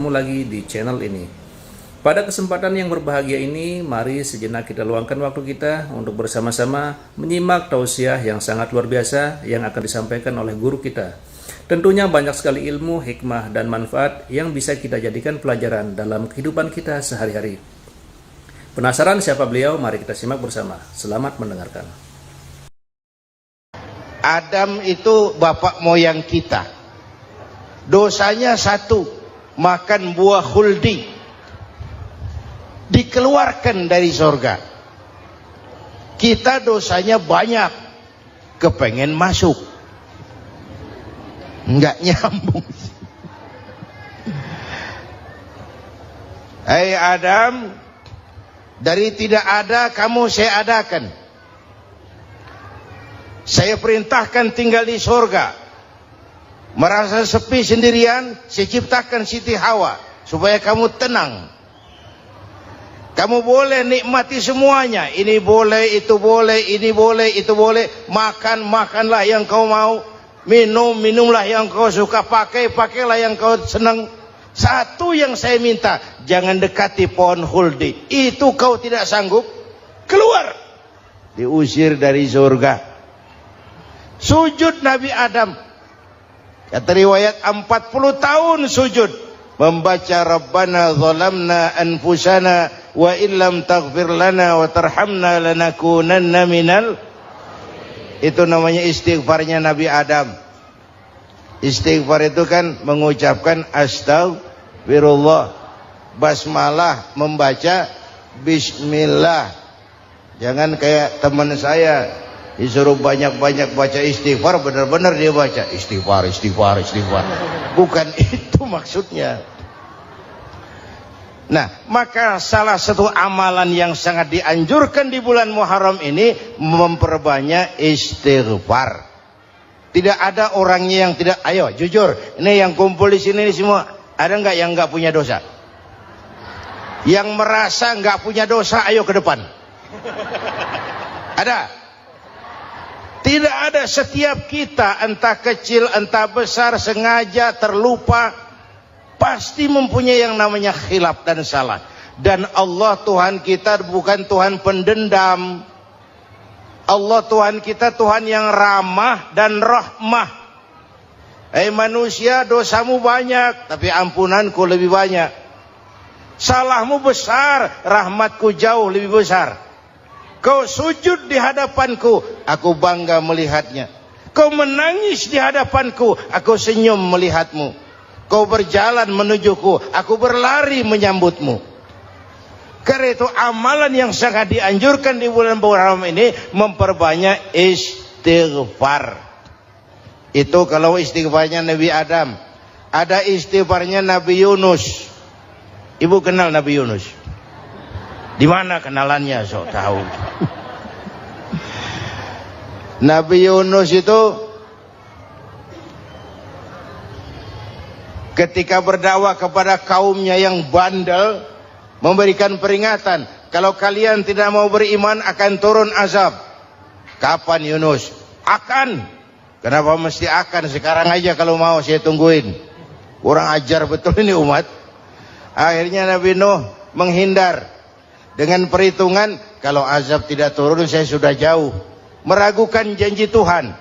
Lagi di channel ini. Pada kesempatan yang berbahagia ini, mari sejenak kita luangkan waktu kita untuk bersama-sama menyimak tausiah yang sangat luar biasa yang akan disampaikan oleh guru kita. Tentunya banyak sekali ilmu, hikmah, dan manfaat yang bisa kita jadikan pelajaran dalam kehidupan kita sehari-hari. Penasaran siapa beliau? Mari kita simak bersama. Selamat mendengarkan. Adam itu bapak moyang kita. Dosanya satu, makan buah khuldi, dikeluarkan dari surga. Kita dosanya banyak, kepengen masuk, nggak nyambung. Hai Adam, dari tidak ada kamu saya adakan. Saya perintahkan tinggal di surga. Merasa sepi sendirian, saya ciptakan Siti Hawa supaya kamu tenang. Kamu boleh nikmati semuanya. Ini boleh, itu boleh, ini boleh, itu boleh. Makan, makanlah yang kau mau. Minum, minumlah yang kau suka. Pakai, pakailah yang kau senang. Satu yang saya minta, jangan dekati pohon khuldi. Itu kau tidak sanggup, keluar. Diusir dari surga. Sujud Nabi Adam. Kata riwayat 40 tahun sujud membaca Rabbana zalamna anfusana wa illam taghfir lana wa tarhamna lanakunanna minal. Itu namanya istighfarnya Nabi Adam. Istighfar itu kan mengucapkan astagfirullah, basmalah, membaca bismillah. Jangan kayak teman saya disuruh banyak-banyak baca istighfar, benar-benar dia baca istighfar, istighfar, istighfar. Bukan itu maksudnya. Nah, maka salah satu amalan yang sangat dianjurkan di bulan Muharram ini memperbanyak istighfar. Tidak ada orangnya yang tidak. Ayo jujur, ini yang kumpul di sini semua, ada nggak yang nggak punya dosa? Yang merasa nggak punya dosa, ayo ke depan. Ada? Tidak ada. Setiap kita, entah kecil entah besar, sengaja terlupa, pasti mempunyai yang namanya khilaf dan salah. Dan Allah Tuhan kita bukan Tuhan pendendam. Allah Tuhan kita Tuhan yang ramah dan rahmah. Manusia, dosamu banyak, tapi ampunanku lebih banyak. Salahmu besar, rahmatku jauh lebih besar. Kau sujud di hadapanku, aku bangga melihatnya. Kau menangis di hadapanku, aku senyum melihatmu. Kau berjalan menujuku, aku berlari menyambutmu. Karena itu amalan yang sangat dianjurkan di bulan Muharram ini memperbanyak istighfar. Itu kalau istighfarnya Nabi Adam. Ada istighfarnya Nabi Yunus. Ibu kenal Nabi Yunus? Di mana kenalannya? Sok tahu. Nabi Yunus itu ketika berdakwah kepada kaumnya yang bandel, memberikan peringatan, kalau kalian tidak mau beriman akan turun azab. Kapan Yunus? Akan. Kenapa mesti akan? Sekarang aja kalau mau, saya tungguin. Kurang ajar betul ini umat. Akhirnya Nabi Nuh menghindar dengan perhitungan, kalau azab tidak turun saya sudah jauh. Meragukan janji Tuhan.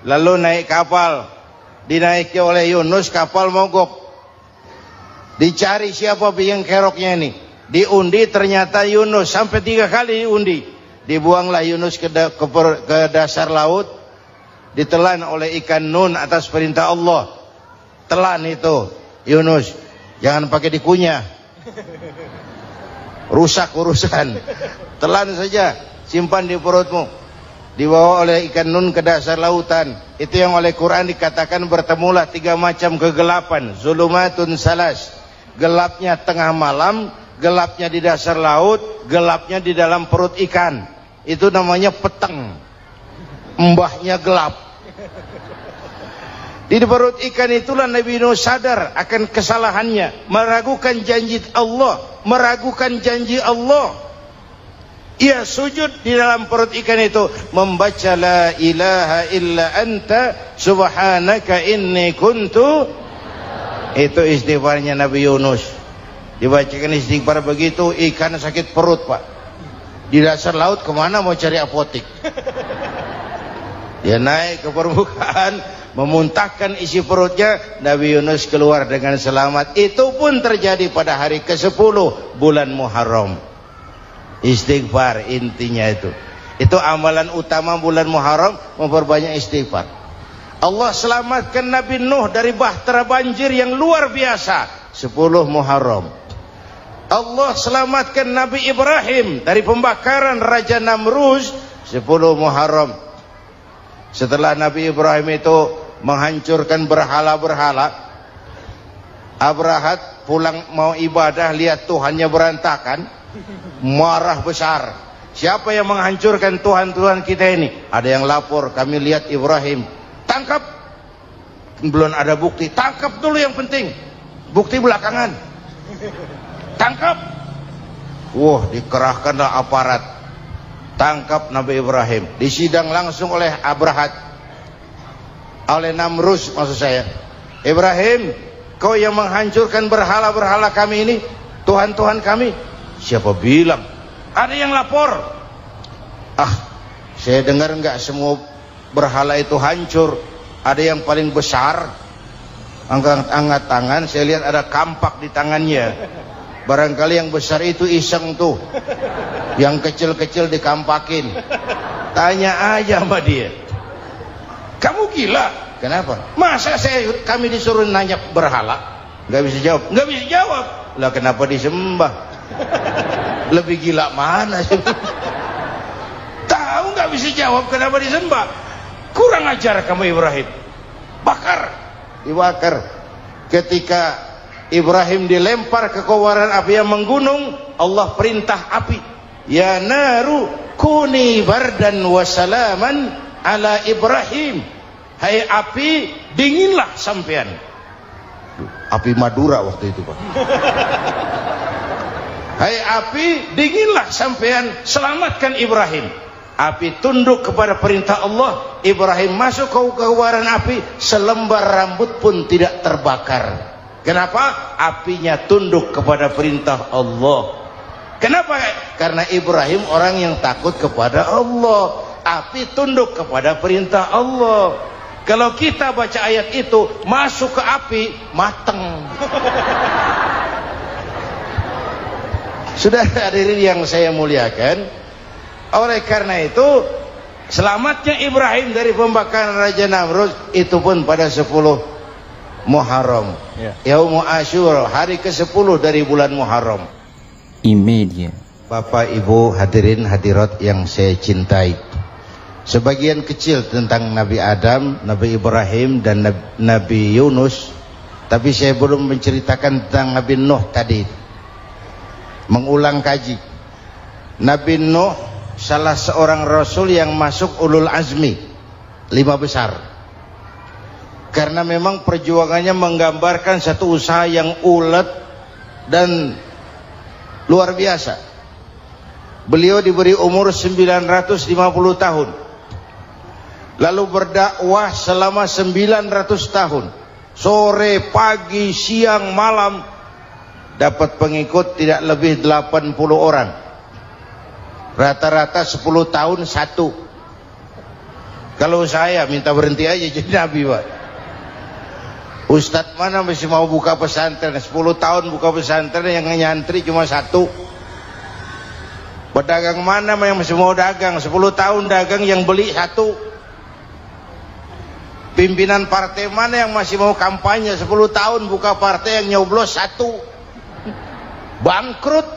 Lalu naik kapal, dinaiki oleh Yunus, kapal mogok. Dicari siapa biang keroknya ini. Diundi, ternyata Yunus. Sampai 3 kali diundi. Dibuanglah Yunus ke dasar laut. Ditelan oleh ikan Nun atas perintah Allah. Telan itu Yunus, jangan pakai dikunyah, rusak urusan. Telan saja, simpan di perutmu. Dibawa oleh ikan Nun ke dasar lautan. Itu yang oleh Quran dikatakan bertemulah 3 macam kegelapan. Zulumatun salas. Gelapnya tengah malam, gelapnya di dasar laut, gelapnya di dalam perut ikan. Itu namanya peteng. Mbahnya gelap. Di perut ikan itulah Nabi Nuh sadar akan kesalahannya, meragukan janji Allah, meragukan janji Allah. Ia sujud di dalam perut ikan itu, membaca la ilaha illa anta subhanaka inni kuntu Itu istighfarnya Nabi Yunus. Dibacakan istighfar begitu, ikan sakit perut, Pak. Di dasar laut kemana mau cari apotik? Dia naik ke permukaan, memuntahkan isi perutnya, Nabi Yunus keluar dengan selamat. Itu pun terjadi pada hari ke-10 bulan Muharram. Istighfar intinya itu. Itu amalan utama bulan Muharram, memperbanyak istighfar. Allah selamatkan Nabi Nuh dari bahtera banjir yang luar biasa, 10 Muharram. Allah selamatkan Nabi Ibrahim dari pembakaran Raja Namrus, 10 Muharram. Setelah Nabi Ibrahim itu menghancurkan berhala-berhala, Abrahat pulang mau ibadah, lihat Tuhannya berantakan, marah besar. Siapa yang menghancurkan Tuhan-Tuhan kita ini? Ada yang lapor, kami lihat Ibrahim. Tangkap. Belum ada bukti, tangkap dulu yang penting, bukti belakangan. Tangkap. Wah, dikerahkanlah aparat, tangkap Nabi Ibrahim, disidang langsung oleh Abrahat, oleh Namrus maksud saya. Ibrahim, kau yang menghancurkan berhala-berhala kami ini, Tuhan-Tuhan kami. Siapa bilang? Ada yang lapor. Saya dengar enggak semua berhala itu hancur. Ada yang paling besar, angkat tangan, saya lihat ada kampak di tangannya. Barangkali yang besar itu iseng tuh, yang kecil-kecil dikampakin. Tanya aja sama dia, kamu gila? Kenapa? Masa kami disuruh nanya berhala? Nggak bisa jawab. Nggak bisa jawab. Lah kenapa disembah? Lebih gila mana sih? Tahu nggak bisa jawab kenapa disembah? Kurang ajar kamu Ibrahim. Bakar, dibakar. Ketika Ibrahim dilempar ke kobaran api yang menggunung, Allah perintah api, ya naru kuni bardan wa salaman ala Ibrahim. Hai api, dinginlah sampean. Api Madura waktu itu, Pak. Hai api, dinginlah sampean, selamatkan Ibrahim. Api tunduk kepada perintah Allah. Ibrahim masuk ke kobaran api, selembar rambut pun tidak terbakar. Kenapa? Apinya tunduk kepada perintah Allah. Kenapa? Karena Ibrahim orang yang takut kepada Allah. Api tunduk kepada perintah Allah. Kalau kita baca ayat itu, masuk ke api, mateng. Sudah hadirin yang saya muliakan, oleh karena itu selamatnya Ibrahim dari pembakaran Raja Namrud itu pun pada 10 Muharram, Yaum Asyura, hari ke-10 dari bulan Muharram. Imedia. Bapak Ibu hadirin hadirat yang saya cintai, sebagian kecil tentang Nabi Adam, Nabi Ibrahim dan Nabi Yunus, tapi saya belum menceritakan tentang Nabi Nuh tadi. Mengulang kaji, Nabi Nuh salah seorang rasul yang masuk ulul azmi 5 besar, karena memang perjuangannya menggambarkan satu usaha yang ulet dan luar biasa. Beliau diberi umur 950 tahun, lalu berdakwah selama 900 tahun, sore, pagi, siang, malam. Dapat pengikut tidak lebih 80 orang. Rata-rata 10 tahun satu. Kalau saya minta berhenti aja jadi nabi, Pak. Ustadz mana masih mau buka pesantren? 10 tahun buka pesantren, yang nyantri cuma satu. Pedagang mana yang masih mau dagang? 10 tahun dagang, yang beli satu. Pimpinan partai mana yang masih mau kampanye? 10 tahun buka partai, yang nyoblos satu. Bangkrut.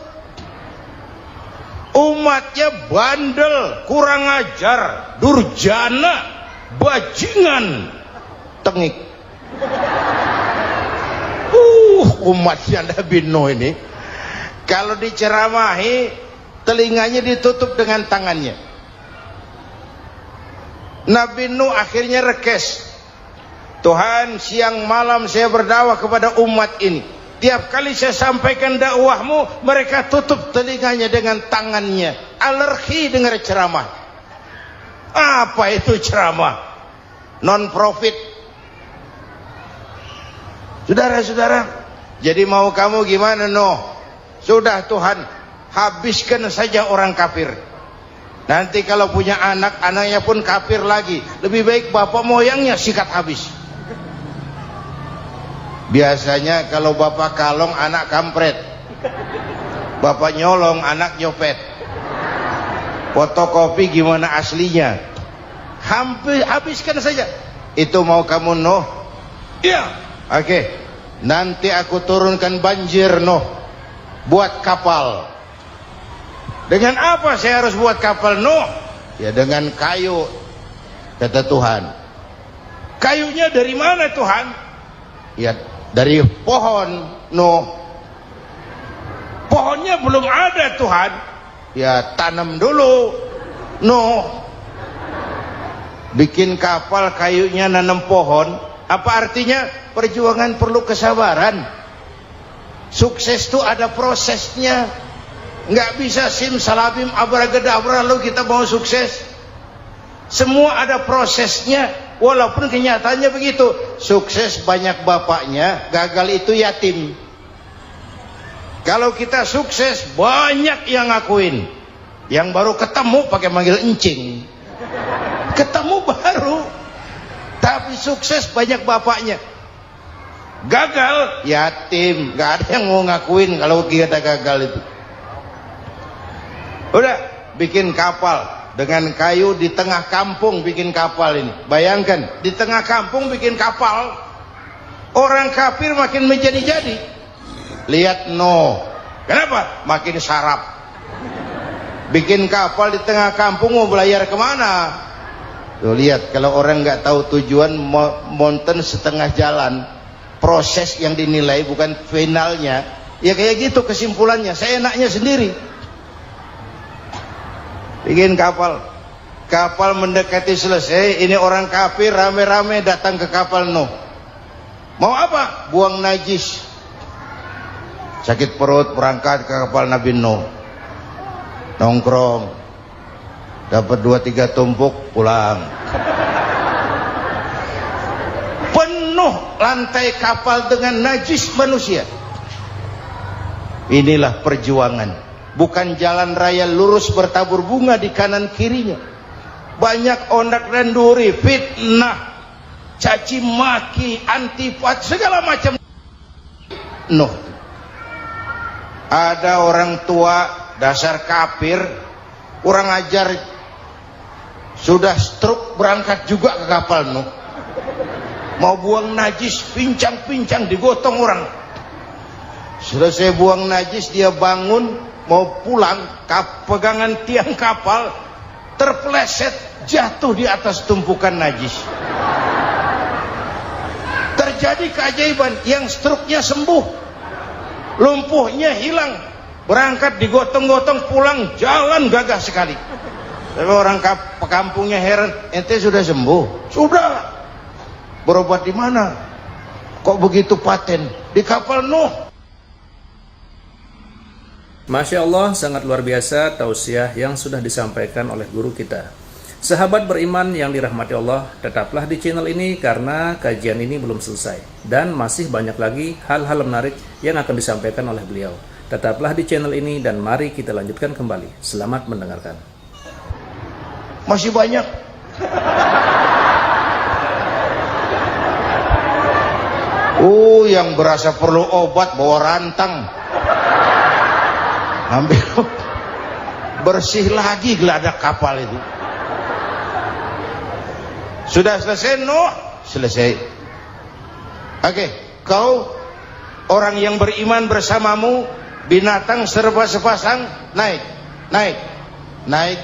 Umatnya bandel, kurang ajar, durjana, bajingan, tengik. Umatnya Nabi Nuh ini kalau diceramahi, telinganya ditutup dengan tangannya. Nabi Nuh akhirnya rekes, Tuhan, siang malam saya berdakwah kepada umat ini. Tiap kali saya sampaikan dakwahmu, mereka tutup telinganya dengan tangannya. Alergi dengar ceramah. Apa itu ceramah? Non profit. Saudara-saudara, jadi mau kamu gimana Nuh? Sudah Tuhan, habiskan saja orang kafir. Nanti kalau punya anak, anaknya pun kafir lagi. Lebih baik bapak moyangnya sikat habis. Biasanya kalau bapak kalong, anak kampret. Bapak nyolong, anak nyopet. Fotokopi gimana aslinya? Habiskan saja. Itu mau kamu Nuh? Iya. Oke. Nanti aku turunkan banjir Nuh. Buat kapal. Dengan apa saya harus buat kapal Nuh? Ya dengan kayu, kata Tuhan. Kayunya dari mana Tuhan? Ya dari pohon Nuh. Pohonnya belum ada Tuhan. Ya tanam dulu Nuh. Bikin kapal kayunya nanam pohon. Apa artinya? Perjuangan perlu kesabaran. Sukses itu ada prosesnya. Nggak bisa simsalabim abracadabra lalu kita mau sukses. Semua ada prosesnya. Walaupun kenyataannya begitu. Sukses banyak bapaknya, gagal itu yatim. Kalau kita sukses banyak yang ngakuin. Yang baru ketemu pakai manggil encing. Ketemu baru. Tapi sukses banyak bapaknya. Gagal yatim. Nggak ada yang mau ngakuin kalau kita gagal itu. Udah bikin kapal dengan kayu di tengah kampung, bikin kapal ini. Bayangkan di tengah kampung bikin kapal. Orang kafir makin menjadi-jadi. Lihat Nuh. Kenapa? Makin sarap. Bikin kapal di tengah kampung mau belayar kemana? Tuh lihat, kalau orang nggak tahu tujuan, mountain setengah jalan. Proses yang dinilai bukan finalnya. Ya kayak gitu kesimpulannya. Saya enaknya sendiri. Bikin kapal. Kapal mendekati selesai. Ini orang kafir rame-rame datang ke kapal Nuh. Mau apa? Buang najis. Sakit perut berangkat ke kapal Nabi Nuh. Nongkrong. Dapat 2-3 tumpuk pulang. Penuh lantai kapal dengan najis manusia. Inilah perjuangan. Bukan jalan raya lurus bertabur bunga di kanan kirinya. Banyak ondak dan duri, fitnah, caci maki, antipat, segala macam. Nuh. Ada orang tua dasar kafir, kurang ajar, sudah stroke berangkat juga ke kapal Nuh. Mau buang najis, pincang-pincang digotong orang. Selesai buang najis dia bangun. Mau pulang, pegangan tiang kapal terpeleset, jatuh di atas tumpukan najis. Terjadi keajaiban, yang stroke-nya sembuh, lumpuhnya hilang, berangkat digotong-gotong pulang, jalan gagah sekali. Tapi orang kampungnya heran, ente sudah sembuh? Sudah. Berobat di mana? Kok begitu paten? Di kapal Nuh. Masya Allah, sangat luar biasa tausiah yang sudah disampaikan oleh guru kita. Sahabat beriman yang dirahmati Allah, tetaplah di channel ini karena kajian ini belum selesai. Dan masih banyak lagi hal-hal menarik yang akan disampaikan oleh beliau. Tetaplah di channel ini dan mari kita lanjutkan kembali. Selamat mendengarkan. Masih banyak. Yang berasa perlu obat bawa rantang. Ambil bersih lagi geladak kapal itu. Sudah selesai Nuh? Selesai. Oke, kau orang yang beriman bersamamu, binatang serba sepasang, naik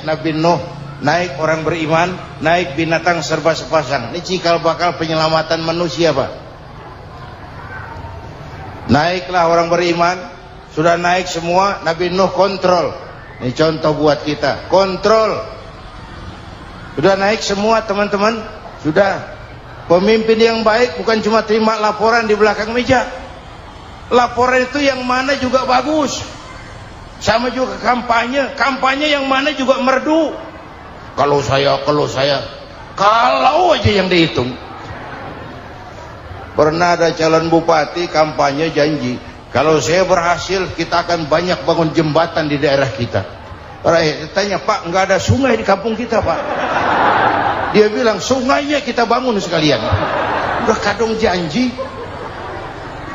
Nabi Nuh, naik orang beriman, naik binatang serba sepasang. Ini cikal bakal penyelamatan manusia, Pak. Naiklah orang beriman. Sudah naik semua, Nabi Nuh kontrol. Ini contoh buat kita, kontrol. Sudah naik semua teman-teman. Sudah. Pemimpin yang baik bukan cuma terima laporan di belakang meja. Laporan itu yang mana juga bagus. Sama juga kampanye. Kampanye yang mana juga merdu. Kalau aja yang dihitung. Pernah ada calon bupati kampanye janji, kalau saya berhasil kita akan banyak bangun jembatan di daerah kita. Rakyat tanya, Pak, nggak ada sungai di kampung kita, Pak. Dia bilang, sungainya kita bangun sekalian. Udah kadung janji,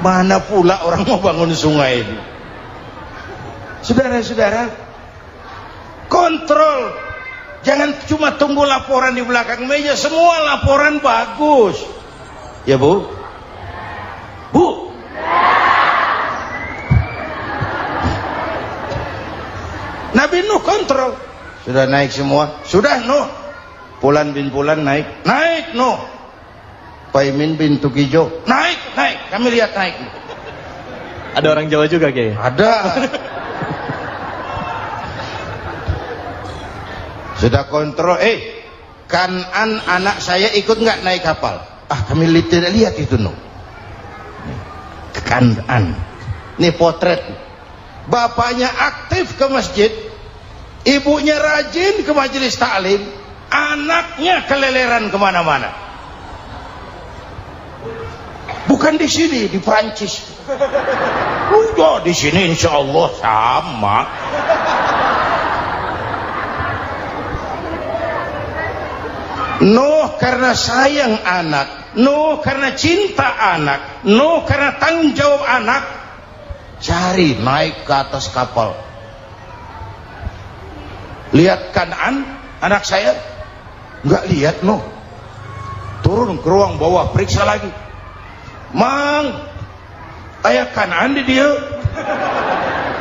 mana pula orang mau bangun sungai ini. Saudara-saudara, kontrol. Jangan cuma tunggu laporan di belakang meja, semua laporan bagus. Ya Bu? Bu? Nabi Nuh kontrol. Sudah naik semua? Sudah Nuh. Pulan bin Pulan naik. Naik Nuh. Paimin bin Tukijo. Naik. Kami lihat naik. Ada orang Jawa juga Kiai? Ada. Sudah kontrol. Kanan anak saya ikut nggak naik kapal? Kami tidak lihat itu Nuh. Kanan. Ini potret. Bapaknya aktif ke masjid, ibunya rajin ke majelis taklim, anaknya keleleran kemana-mana. Bukan di sini, di Prancis. Udah di sini insya Allah sama. Nuh karena sayang anak, Nuh karena cinta anak, Nuh karena tanggung jawab anak, cari naik ke atas kapal. Lihat Kan'an, anak saya nggak lihat Nuh. Turun ke ruang bawah, periksa lagi. Mang, ayah Kan'an di dia.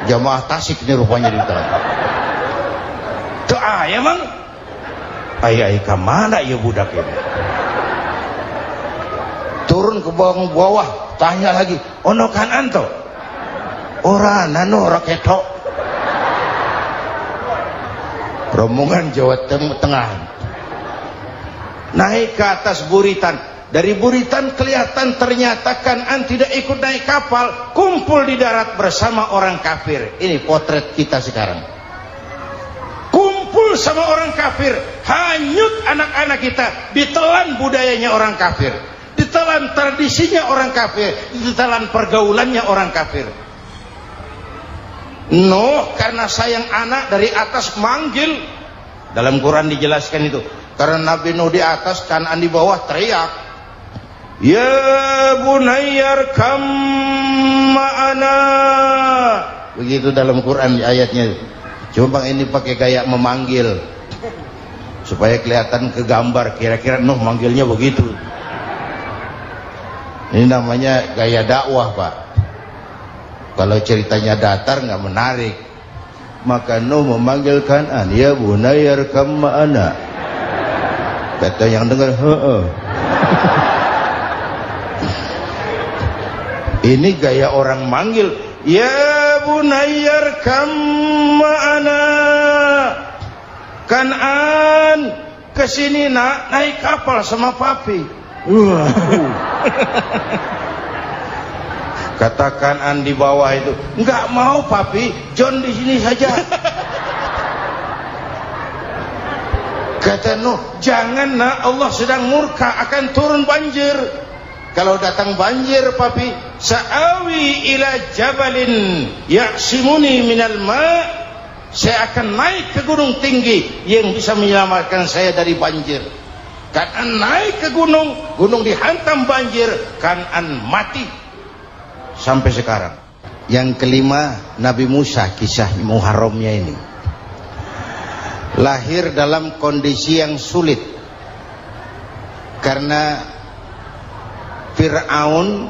Jamaah Tasik ini rupanya di dalam. Tuh ayah mang. Ayah kemana ya budak ini? Turun ke bawah, tanya lagi. Ono Kan'an toh? Ora nano raketok. Rombongan Jawa Tengah naik ke atas buritan. Dari buritan kelihatan ternyata Kan'an tidak ikut naik kapal, kumpul di darat bersama orang kafir. Ini potret kita sekarang. Kumpul sama orang kafir, hanyut anak-anak kita, ditelan budayanya orang kafir, ditelan tradisinya orang kafir, ditelan pergaulannya orang kafir. Nuh karena sayang anak dari atas manggil. Dalam Quran dijelaskan itu. Karena Nabi Nuh di atas, Kan'an di bawah, teriak, ya bunayyar kam ma'ana. Begitu dalam Quran ayatnya. Cuma ini pakai gaya memanggil supaya kelihatan ke gambar, kira-kira Nuh manggilnya begitu. Ini namanya gaya dakwah, Pak. Kalau ceritanya datar nggak menarik. Maka Nuh memanggil Kan'an, ya bunayyar kam ma'ana. Kata yang dengar, Ini gaya orang manggil, ya bunayyar kam ma'ana. Kan'an, kesini nak, naik kapal sama papi. Kata Kan'an di bawah itu, nggak mau papi, John di sini saja. Kata Nuh, jangan nak, Allah sedang murka, akan turun banjir. Kalau datang banjir papi, sa'awi ila jabalin ya'simuni minal ma', saya akan naik ke gunung tinggi yang bisa menyelamatkan saya dari banjir. Kan'an naik ke gunung, gunung dihantam banjir, Kan'an mati sampai sekarang. Yang kelima, Nabi Musa, kisah Muharramnya ini. Lahir dalam kondisi yang sulit karena Fir'aun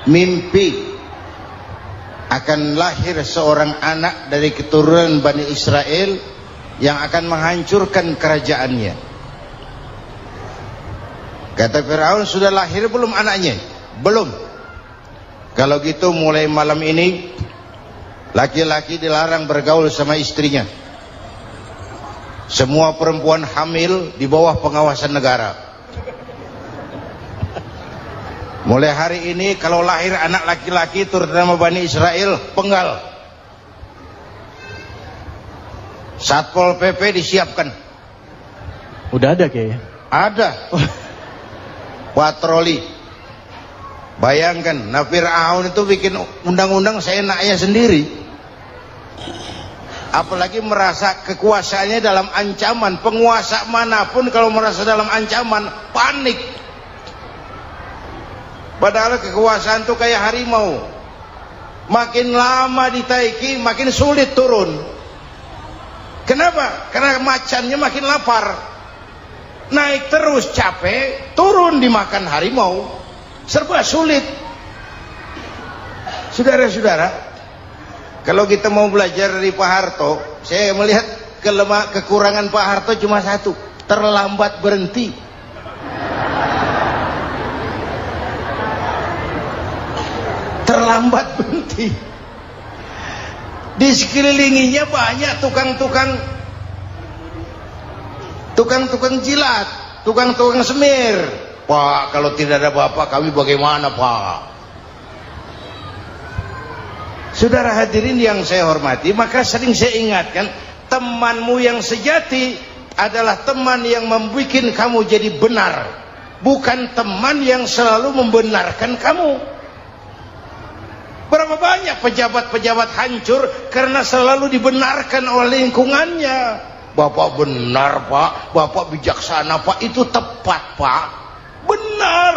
mimpi akan lahir seorang anak dari keturunan Bani Israel yang akan menghancurkan kerajaannya. Kata Fir'aun, sudah lahir belum anaknya? Belum. Kalau gitu mulai malam ini laki-laki dilarang bergaul sama istrinya. Semua perempuan hamil di bawah pengawasan negara. Mulai hari ini kalau lahir anak laki-laki terutama Bani Israel, penggal. Satpol PP disiapkan. Udah ada kayaknya. Ada. Patroli. Bayangkan, nah Fir'aun itu bikin undang-undang seenaknya sendiri. Apalagi merasa kekuasaannya dalam ancaman. Penguasa manapun kalau merasa dalam ancaman, panik. Padahal kekuasaan itu kayak harimau. Makin lama ditaiki, makin sulit turun. Kenapa? Karena macannya makin lapar. Naik terus capek, turun dimakan harimau. Serba sulit. Saudara-saudara, kalau kita mau belajar dari Pak Harto, saya melihat kekurangan Pak Harto cuma satu, terlambat berhenti. Terlambat berhenti. Di sekelilinginya banyak tukang jilat, tukang semir. Pak, kalau tidak ada Bapak kami bagaimana, Pak? Saudara hadirin yang saya hormati, maka sering saya ingatkan, temanmu yang sejati adalah teman yang membuat kamu jadi benar, bukan teman yang selalu membenarkan kamu. Berapa banyak pejabat-pejabat hancur karena selalu dibenarkan oleh lingkungannya. Bapak benar, Pak. Bapak bijaksana, Pak. Itu tepat, Pak. Benar.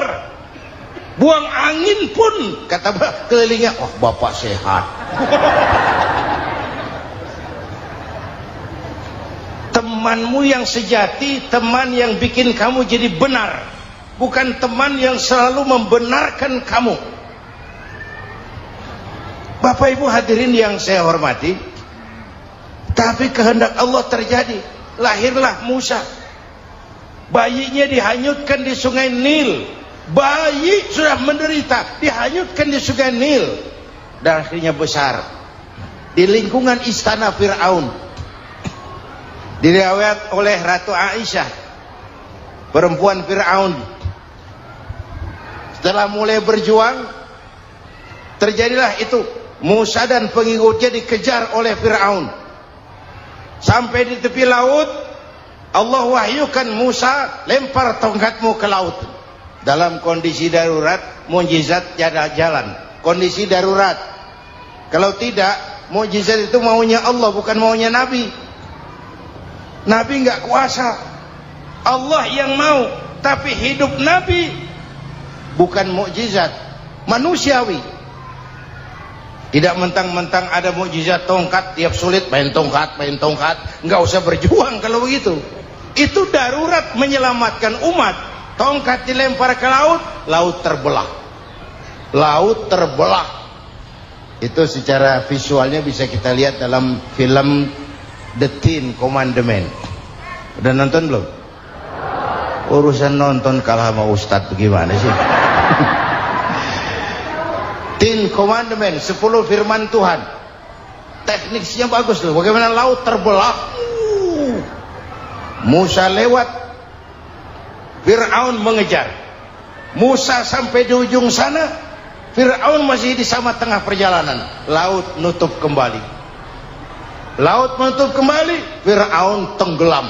Buang angin pun kata kelilingnya, oh Bapak sehat. Temanmu yang sejati, teman yang bikin kamu jadi benar, bukan teman yang selalu membenarkan kamu. Bapak Ibu hadirin yang saya hormati, tapi kehendak Allah terjadi. Lahirlah Musa. Bayinya dihanyutkan di sungai Nil. Bayi sudah menderita, dihanyutkan di sungai Nil. Dan akhirnya besar di lingkungan istana Fir'aun. Diriwayat oleh Ratu Aisyah, perempuan Fir'aun, setelah mulai berjuang, terjadilah itu. Musa dan pengikutnya dikejar oleh Fir'aun. Sampai di tepi laut, Allah wahyukan Musa, lempar tongkatmu ke laut. Dalam kondisi darurat, mukjizat tiada jalan. Kondisi darurat. Kalau tidak, mukjizat itu maunya Allah, bukan maunya Nabi. Nabi nggak kuasa. Allah yang mau. Tapi hidup Nabi bukan mukjizat, manusiawi. Tidak mentang-mentang ada mukjizat tongkat, tiap sulit main tongkat. Nggak usah berjuang kalau begitu. Itu darurat menyelamatkan umat. Tongkat dilempar ke laut, laut terbelah. Laut terbelah. Itu secara visualnya bisa kita lihat dalam film The Ten Commandments. Udah nonton belum? Urusan nonton kalah sama Ustadz bagaimana sih? Ten Commandments, 10 firman Tuhan. Tekniknya bagus loh. Bagaimana laut terbelah. Musa lewat, Fir'aun mengejar. Musa sampai di ujung sana, Fir'aun masih di sama tengah perjalanan. Laut nutup kembali. Laut menutup kembali, Fir'aun tenggelam.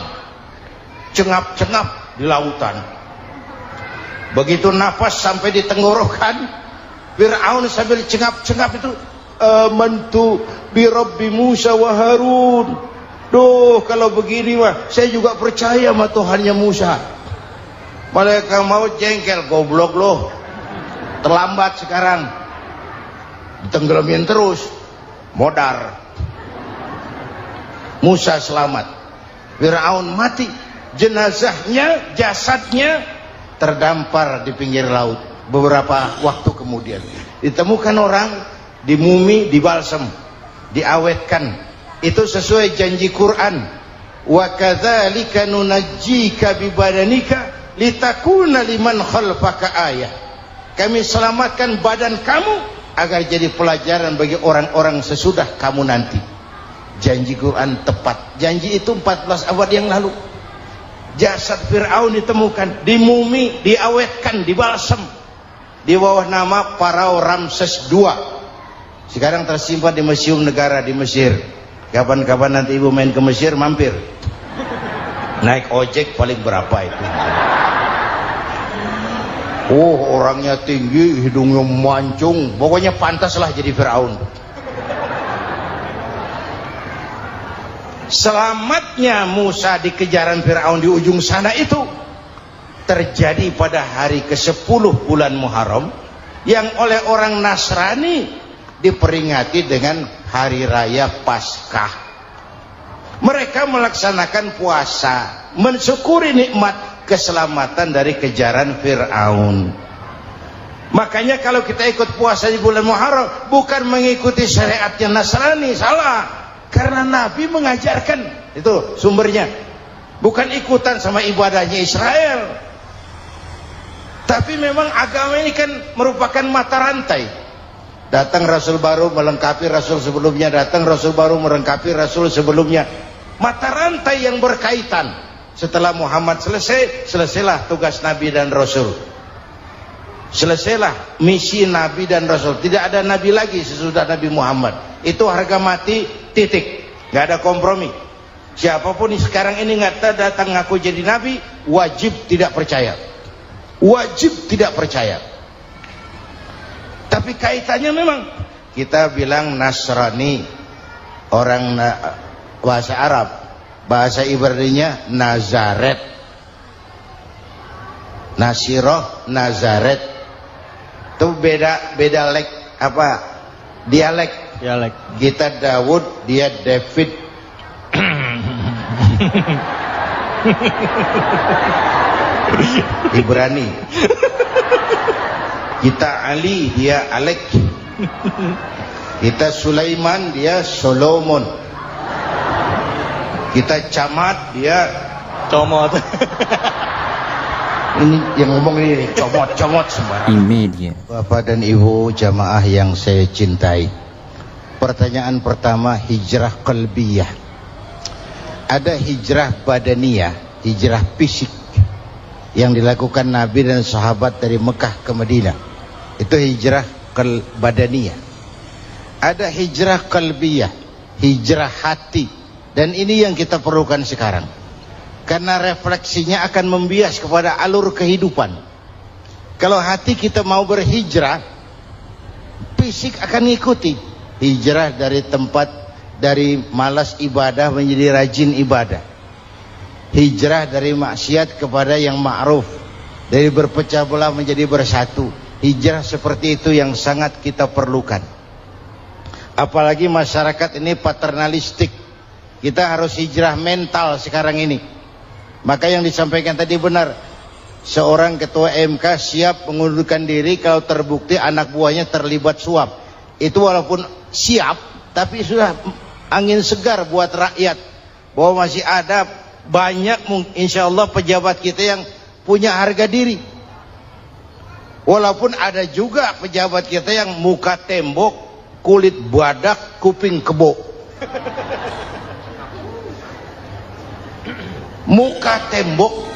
Cengap-cengap di lautan. Begitu nafas sampai di tenggorokan, Fir'aun sambil cengap-cengap itu, amantu bi Rabbi Musa wa Harun. Duh, kalau begini mah saya juga percaya sama Tuhannya Musa. Malaikat maut jengkel, goblok loh. Terlambat sekarang. Tenggelamin terus. Modar. Musa selamat. Fir'aun mati. Jenazahnya, jasadnya terdampar di pinggir laut. Beberapa waktu kemudian ditemukan orang, dimumi, dibalsem, diawetkan. Itu sesuai janji Quran. Wa kadzalika nunajjika bi badanika litakuna liman khalfaka ayah. Kami selamatkan badan kamu agar jadi pelajaran bagi orang-orang sesudah kamu nanti. Janji Quran tepat. Janji itu 14 abad yang lalu. Jasad Fir'aun ditemukan, dimumi, diawetkan, dibalsem di bawah nama Farao Ramses II. Sekarang tersimpan di Museum Negara di Mesir. Kapan-kapan nanti ibu main ke Mesir, mampir. Naik ojek paling berapa itu? Oh, orangnya tinggi, hidungnya mancung, pokoknya pantaslah jadi Firaun. Selamatnya Musa di kejaran Firaun di ujung sana itu terjadi pada hari ke-10 bulan Muharram, yang oleh orang Nasrani diperingati dengan hari raya Paskah. Mereka melaksanakan puasa, mensyukuri nikmat keselamatan dari kejaran Firaun. Makanya kalau kita ikut puasa di bulan Muharram bukan mengikuti syariatnya Nasrani, salah. Karena Nabi mengajarkan, itu sumbernya, bukan ikutan sama ibadahnya Israel. Tapi memang agama ini kan merupakan mata rantai. Datang Rasul baru melengkapi Rasul sebelumnya, datang Rasul baru melengkapi Rasul sebelumnya. Mata rantai yang berkaitan. Setelah Muhammad selesai, selesailah tugas Nabi dan Rasul. Selesailah misi Nabi dan Rasul. Tidak ada Nabi lagi sesudah Nabi Muhammad. Itu harga mati, titik. Gak ada kompromi. Siapapun sekarang ini nggak datang ngaku jadi Nabi, wajib tidak percaya. Wajib tidak percaya. Tapi kaitannya memang kita bilang Nasrani, orang bahasa Arab, bahasa Ibraninya Nazaret, Nasiroh, Nazaret. Itu beda dialek. Kita Daud, dia David. Ibrani. Kita Ali, dia Alek. Kita Sulaiman, dia Solomon. Kita Camat, dia Comot. Ini yang ngomong ini comot sembarang. Imedia. Bapak dan Ibu jamaah yang saya cintai, pertanyaan pertama, hijrah qalbiyah. Ada hijrah badaniyah, hijrah fisik yang dilakukan Nabi dan sahabat dari Mekah ke Madinah. Itu hijrah badaniyah. Ada hijrah qalbiyah, hijrah hati. Dan ini yang kita perlukan sekarang. Karena refleksinya akan membias kepada alur kehidupan. Kalau hati kita mau berhijrah, fisik akan mengikuti. Hijrah dari tempat, dari malas ibadah menjadi rajin ibadah. Hijrah dari maksiat kepada yang ma'ruf, dari berpecah belah menjadi bersatu. Hijrah seperti itu yang sangat kita perlukan. Apalagi masyarakat ini paternalistik. Kita harus hijrah mental sekarang ini. Maka yang disampaikan tadi benar. Seorang ketua MK siap mengundurkan diri kalau terbukti anak buahnya terlibat suap. Itu walaupun siap, tapi sudah angin segar buat rakyat. Bahwa masih ada banyak insya Allah pejabat kita yang punya harga diri. Walaupun ada juga pejabat kita yang muka tembok, kulit badak, kuping kebo. Muka tembok,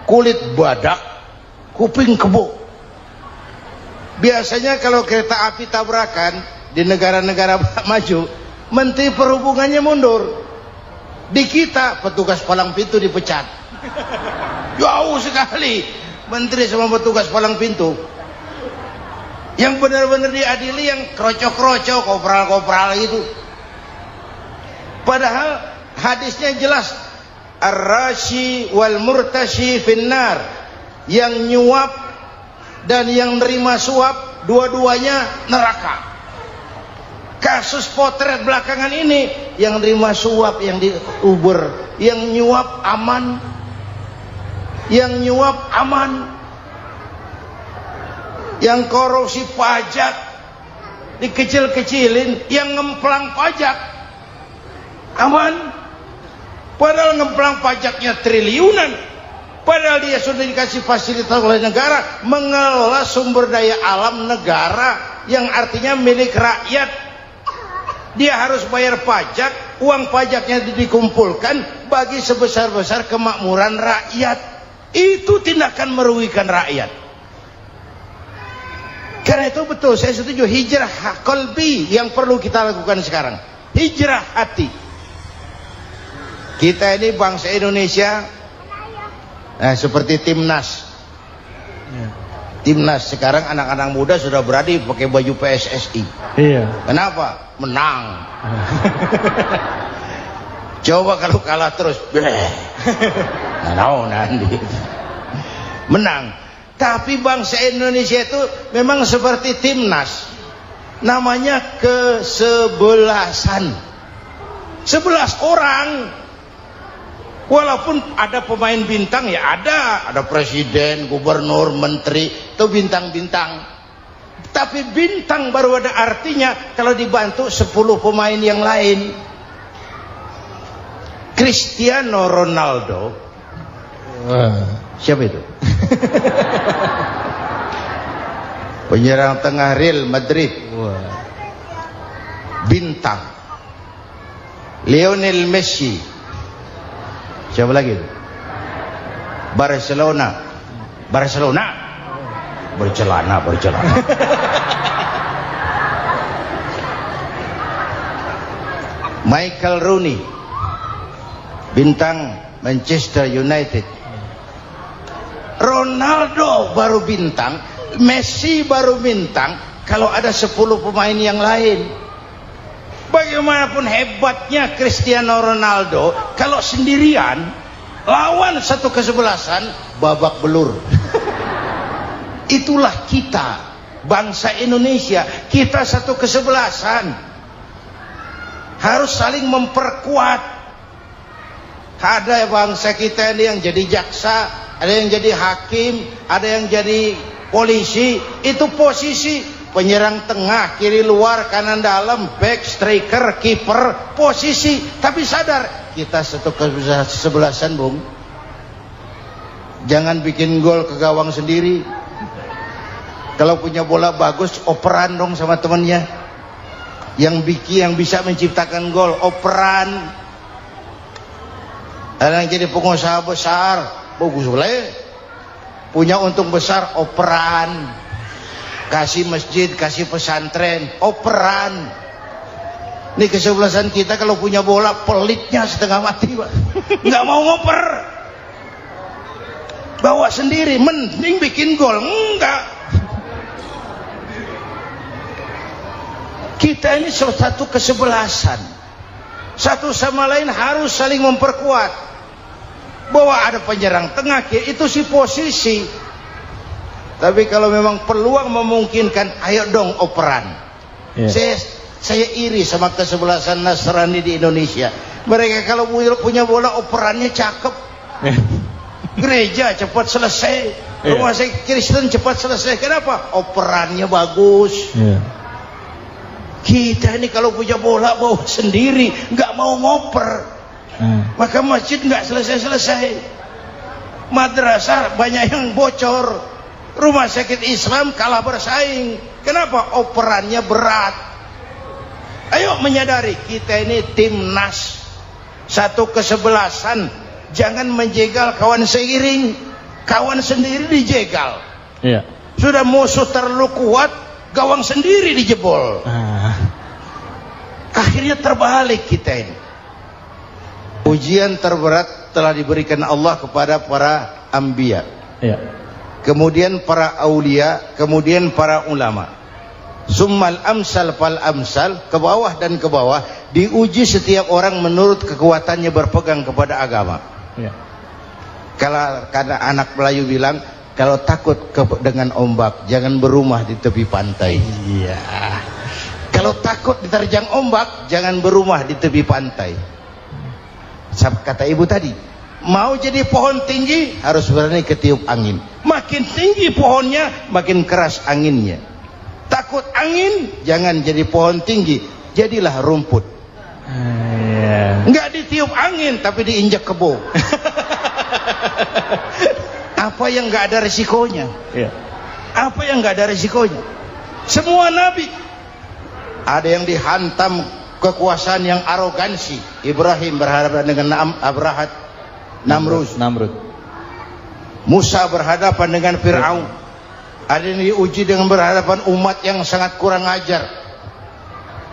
kulit badak, kuping kebo. Biasanya kalau kereta api tabrakan di negara-negara maju, Menteri Perhubungannya mundur. Di kita petugas palang pintu dipecat. Jauh sekali menteri sama petugas palang pintu. Yang benar-benar diadili yang krocok-krocok, kopral-kopral gitu. Padahal hadisnya jelas, ar-rashi wal murtashi finnar. Yang nyuap dan yang nerima suap dua-duanya neraka. Kasus potret belakangan ini, yang nerima suap yang diuber, yang nyuap aman, yang nyuap aman, yang korupsi pajak dikecil-kecilin, yang ngemplang pajak aman. Padahal ngemplang pajaknya triliunan. Padahal dia sudah dikasih fasilitas oleh negara mengelola sumber daya alam negara yang artinya milik rakyat. Dia harus bayar pajak, uang pajaknya dikumpulkan bagi sebesar-besar kemakmuran rakyat. Itu tindakan merugikan rakyat. Karena itu betul, saya setuju, hijrah qalbi yang perlu kita lakukan sekarang. Hijrah hati. Kita ini bangsa Indonesia, seperti timnas. Timnas sekarang anak-anak muda sudah berani pakai baju PSSI. Iya. Kenapa? Menang. Coba kalau kalah terus, nanti menang. Tapi bangsa Indonesia itu memang seperti timnas, namanya kesebelasan. 11 orang. Walaupun ada pemain bintang ya ada presiden, gubernur, menteri, itu bintang-bintang. Tapi bintang baru ada artinya kalau dibantu 10 pemain yang lain. Cristiano Ronaldo. Siapa itu? Penyerang tengah Real Madrid. Bintang. Lionel Messi. Siapa lagi itu? Barcelona. Bercelana. Michael Rooney, bintang Manchester United. Ronaldo baru bintang, Messi baru bintang kalau ada 10 pemain yang lain. Bagaimanapun hebatnya Cristiano Ronaldo, kalau sendirian lawan satu kesebelasan babak belur. Itulah kita, bangsa Indonesia, kita satu kesebelasan, harus saling memperkuat. Ada bangsa kita ini yang jadi jaksa, ada yang jadi hakim, ada yang jadi polisi. Itu posisi penyerang tengah, kiri luar, kanan dalam, back, striker, kiper, posisi. Tapi sadar kita satu kesebelasan, Bung. Jangan bikin gol ke gawang sendiri. Kalau punya bola bagus, operan dong sama temannya. Yang bisa menciptakan gol, operan. Ada yang jadi pengusaha besar, bagus boleh. Punya untung besar, operan. Kasih masjid, kasih pesantren, operan. Ini kesebelasan kita kalau punya bola pelitnya setengah mati, Pak. Nggak mau ngoper. Bawa sendiri, mending bikin gol. Enggak. Kita ini satu kesebelasan. Satu sama lain harus saling memperkuat. Bahwa ada penyerang tengah, itu si posisi. Tapi kalau memang peluang memungkinkan, ayo dong operan. Saya iri sama kesebelasan Nasrani di Indonesia. Mereka kalau punya bola operannya cakep. Gereja cepat selesai, rumah sakit Kristen cepat selesai. Kenapa? Operannya bagus. Kita ini kalau punya bola bawa sendiri, nggak mau ngoper. Maka masjid nggak selesai-selesai. Madrasah banyak yang bocor. Rumah sakit Islam kalah bersaing. Kenapa? Operannya berat. Ayo menyadari kita ini timnas, satu kesebelasan. Jangan menjegal kawan seiring, kawan sendiri dijegal. Sudah musuh terlalu kuat, gawang sendiri dijebol. Akhirnya terbalik kita ini. Ujian terberat telah diberikan Allah kepada para anbiya. Kemudian para aulia, kemudian para ulama. Summal amsal fal amsal, ke bawah dan ke bawah, diuji setiap orang menurut kekuatannya berpegang kepada agama. Karena anak Melayu bilang, kalau takut dengan ombak, jangan berumah di tepi pantai. Kalau takut diterjang ombak, jangan berumah di tepi pantai. Kata ibu tadi, mau jadi pohon tinggi harus berani ketiup angin. Makin tinggi pohonnya, makin keras anginnya. Takut angin, jangan jadi pohon tinggi, jadilah rumput. Nggak ditiup angin, tapi diinjak kebo. Apa yang nggak ada resikonya? Apa yang nggak ada resikonya? Semua nabi ada yang dihantam kekuasaan yang arogansi. Ibrahim berhadapan dengan Namrud. Musa berhadapan dengan Fir'aun. Ada yang diuji dengan berhadapan umat yang sangat kurang ajar.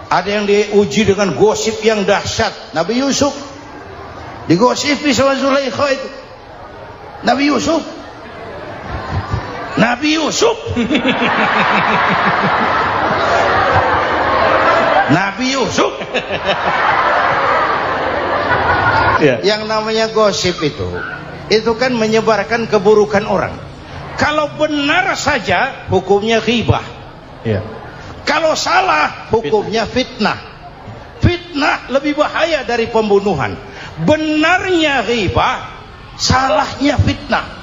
Ada yang diuji dengan gosip yang dahsyat. Nabi Yusuf digosipi sama Zulaikha itu. Nabi Yusuf Nabi Yusuf. Nabi Yusuf. Iya. Yang namanya gosip itu kan menyebarkan keburukan orang. Kalau benar saja hukumnya ghibah. Iya. Kalau salah hukumnya fitnah. Fitnah lebih bahaya dari pembunuhan. Benarnya ghibah, salahnya fitnah.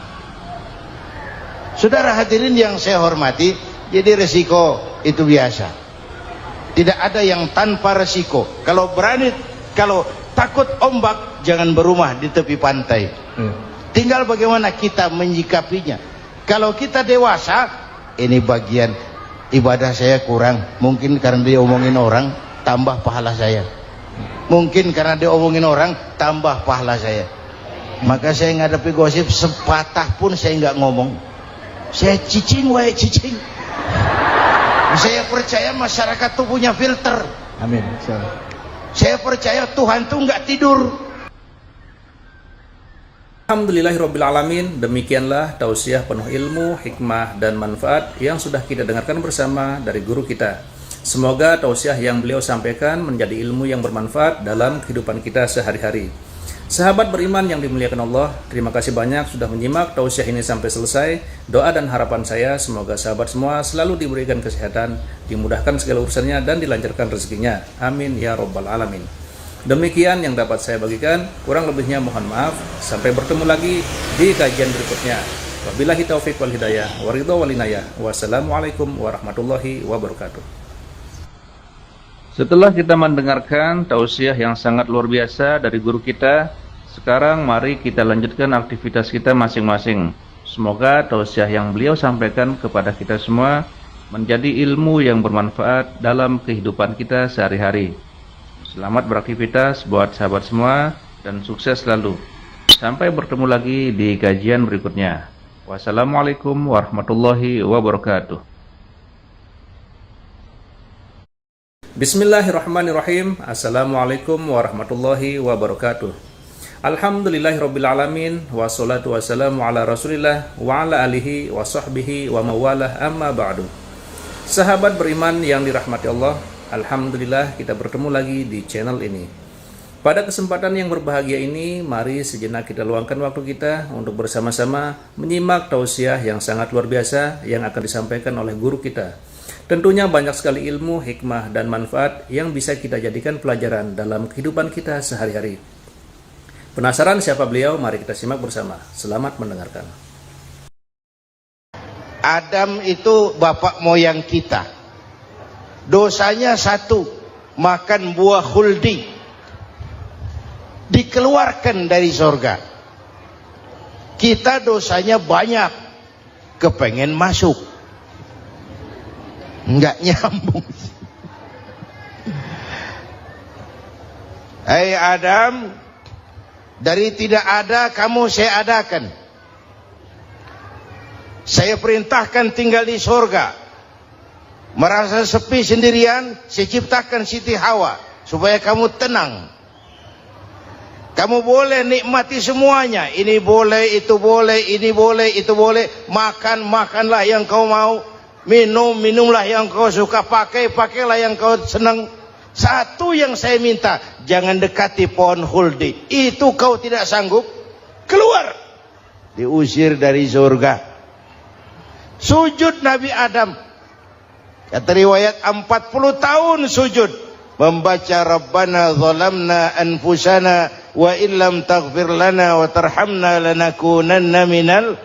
Saudara hadirin yang saya hormati, jadi resiko itu biasa. Tidak ada yang tanpa resiko. Kalau takut ombak, jangan berumah di tepi pantai. Tinggal bagaimana kita menyikapinya. Kalau kita dewasa, ini bagian ibadah saya kurang. Mungkin karena dia omongin orang, tambah pahala saya. Mungkin karena dia omongin orang, tambah pahala saya. Maka saya ngadepi gosip sepatah pun saya nggak ngomong. Saya cicing, cicing. Saya percaya masyarakat itu punya filter. Amin. Saya percaya Tuhan itu nggak tidur. Alhamdulillahirrabbilalamin. Demikianlah tausiah penuh ilmu, hikmah, dan manfaat yang sudah kita dengarkan bersama dari guru kita. Semoga tausiah yang beliau sampaikan menjadi ilmu yang bermanfaat dalam kehidupan kita sehari-hari. Sahabat beriman yang dimuliakan Allah, terima kasih banyak sudah menyimak tausiah ini sampai selesai. Doa dan harapan saya semoga sahabat semua selalu diberikan kesehatan, dimudahkan segala urusannya, dan dilancarkan rezekinya. Amin ya rabbal alamin. Demikian yang dapat saya bagikan, kurang lebihnya mohon maaf. Sampai bertemu lagi di kajian berikutnya. Wabillahi taufiq wal hidayah, waridho wal inayah. Wassalamualaikum warahmatullahi wabarakatuh. Setelah kita mendengarkan tausiah yang sangat luar biasa dari guru kita, sekarang mari kita lanjutkan aktivitas kita masing-masing. Semoga tausiah yang beliau sampaikan kepada kita semua menjadi ilmu yang bermanfaat dalam kehidupan kita sehari-hari. Selamat beraktivitas buat sahabat semua dan sukses selalu. Sampai bertemu lagi di kajian berikutnya. Wassalamualaikum warahmatullahi wabarakatuh. Bismillahirrahmanirrahim. Assalamualaikum warahmatullahi wabarakatuh. Alhamdulillahirrabbilalamin. Wassalatu wassalamu ala rasulillah wa ala alihi wa sahbihi wa mawalah, amma ba'du. Sahabat beriman yang dirahmati Allah, alhamdulillah kita bertemu lagi di channel ini. Pada kesempatan yang berbahagia ini, mari sejenak kita luangkan waktu kita untuk bersama-sama menyimak tausiah yang sangat luar biasa yang akan disampaikan oleh guru kita. Tentunya banyak sekali ilmu, hikmah, dan manfaat yang bisa kita jadikan pelajaran dalam kehidupan kita sehari-hari. Penasaran siapa beliau? Mari kita simak bersama. Selamat mendengarkan. Adam itu bapak moyang kita. Dosanya satu, makan buah khuldi. Dikeluarkan dari surga. Kita dosanya banyak, kepengen masuk. Enggak nyambung. Hai Adam, dari tidak ada kamu saya adakan. Saya perintahkan tinggal di surga. Merasa sepi sendirian, saya ciptakan Siti Hawa supaya kamu tenang. Kamu boleh nikmati semuanya. Ini boleh, itu boleh, ini boleh, itu boleh. Makan, makanlah yang kau mau. Minum, minumlah yang kau suka. Pakai, pakailah yang kau senang. Satu yang saya minta, jangan dekati pohon khuldi. Itu kau tidak sanggup, keluar. Diusir dari surga. Sujud Nabi Adam. Kata riwayat 40 tahun sujud. Membaca Rabbana zalamna anfusana wa illam taghfir lana wa tarhamna lanakunanna minal.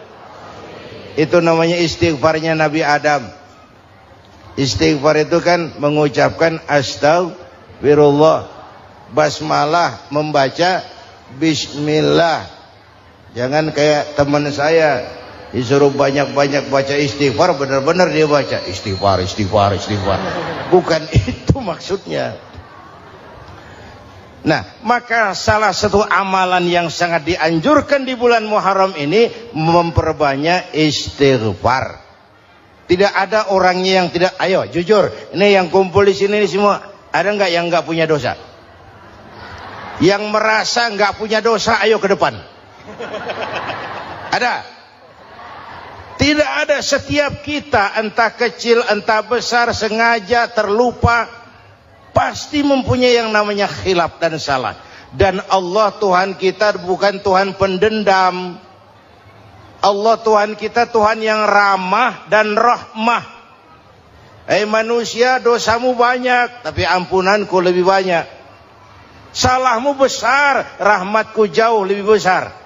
Itu namanya istighfarnya Nabi Adam. Istighfar itu kan mengucapkan astagfirullah, basmalah, membaca bismillah. Jangan kayak teman saya disuruh banyak-banyak baca istighfar, benar-benar dia baca istighfar, istighfar, istighfar. Bukan itu maksudnya. Nah, maka salah satu amalan yang sangat dianjurkan di bulan Muharram ini memperbanyak istighfar. Tidak ada orangnya yang tidak. Ayo jujur, ini yang kumpul di sini ini semua, ada nggak yang nggak punya dosa? Yang merasa nggak punya dosa, ayo ke depan. Ada? Tidak ada, setiap kita entah kecil entah besar, sengaja terlupa, pasti mempunyai yang namanya khilaf dan salah. Dan Allah Tuhan kita bukan Tuhan pendendam. Allah Tuhan kita Tuhan yang ramah dan rahmah. Manusia, dosamu banyak tapi ampunanku lebih banyak. Salahmu besar, rahmatku jauh lebih besar.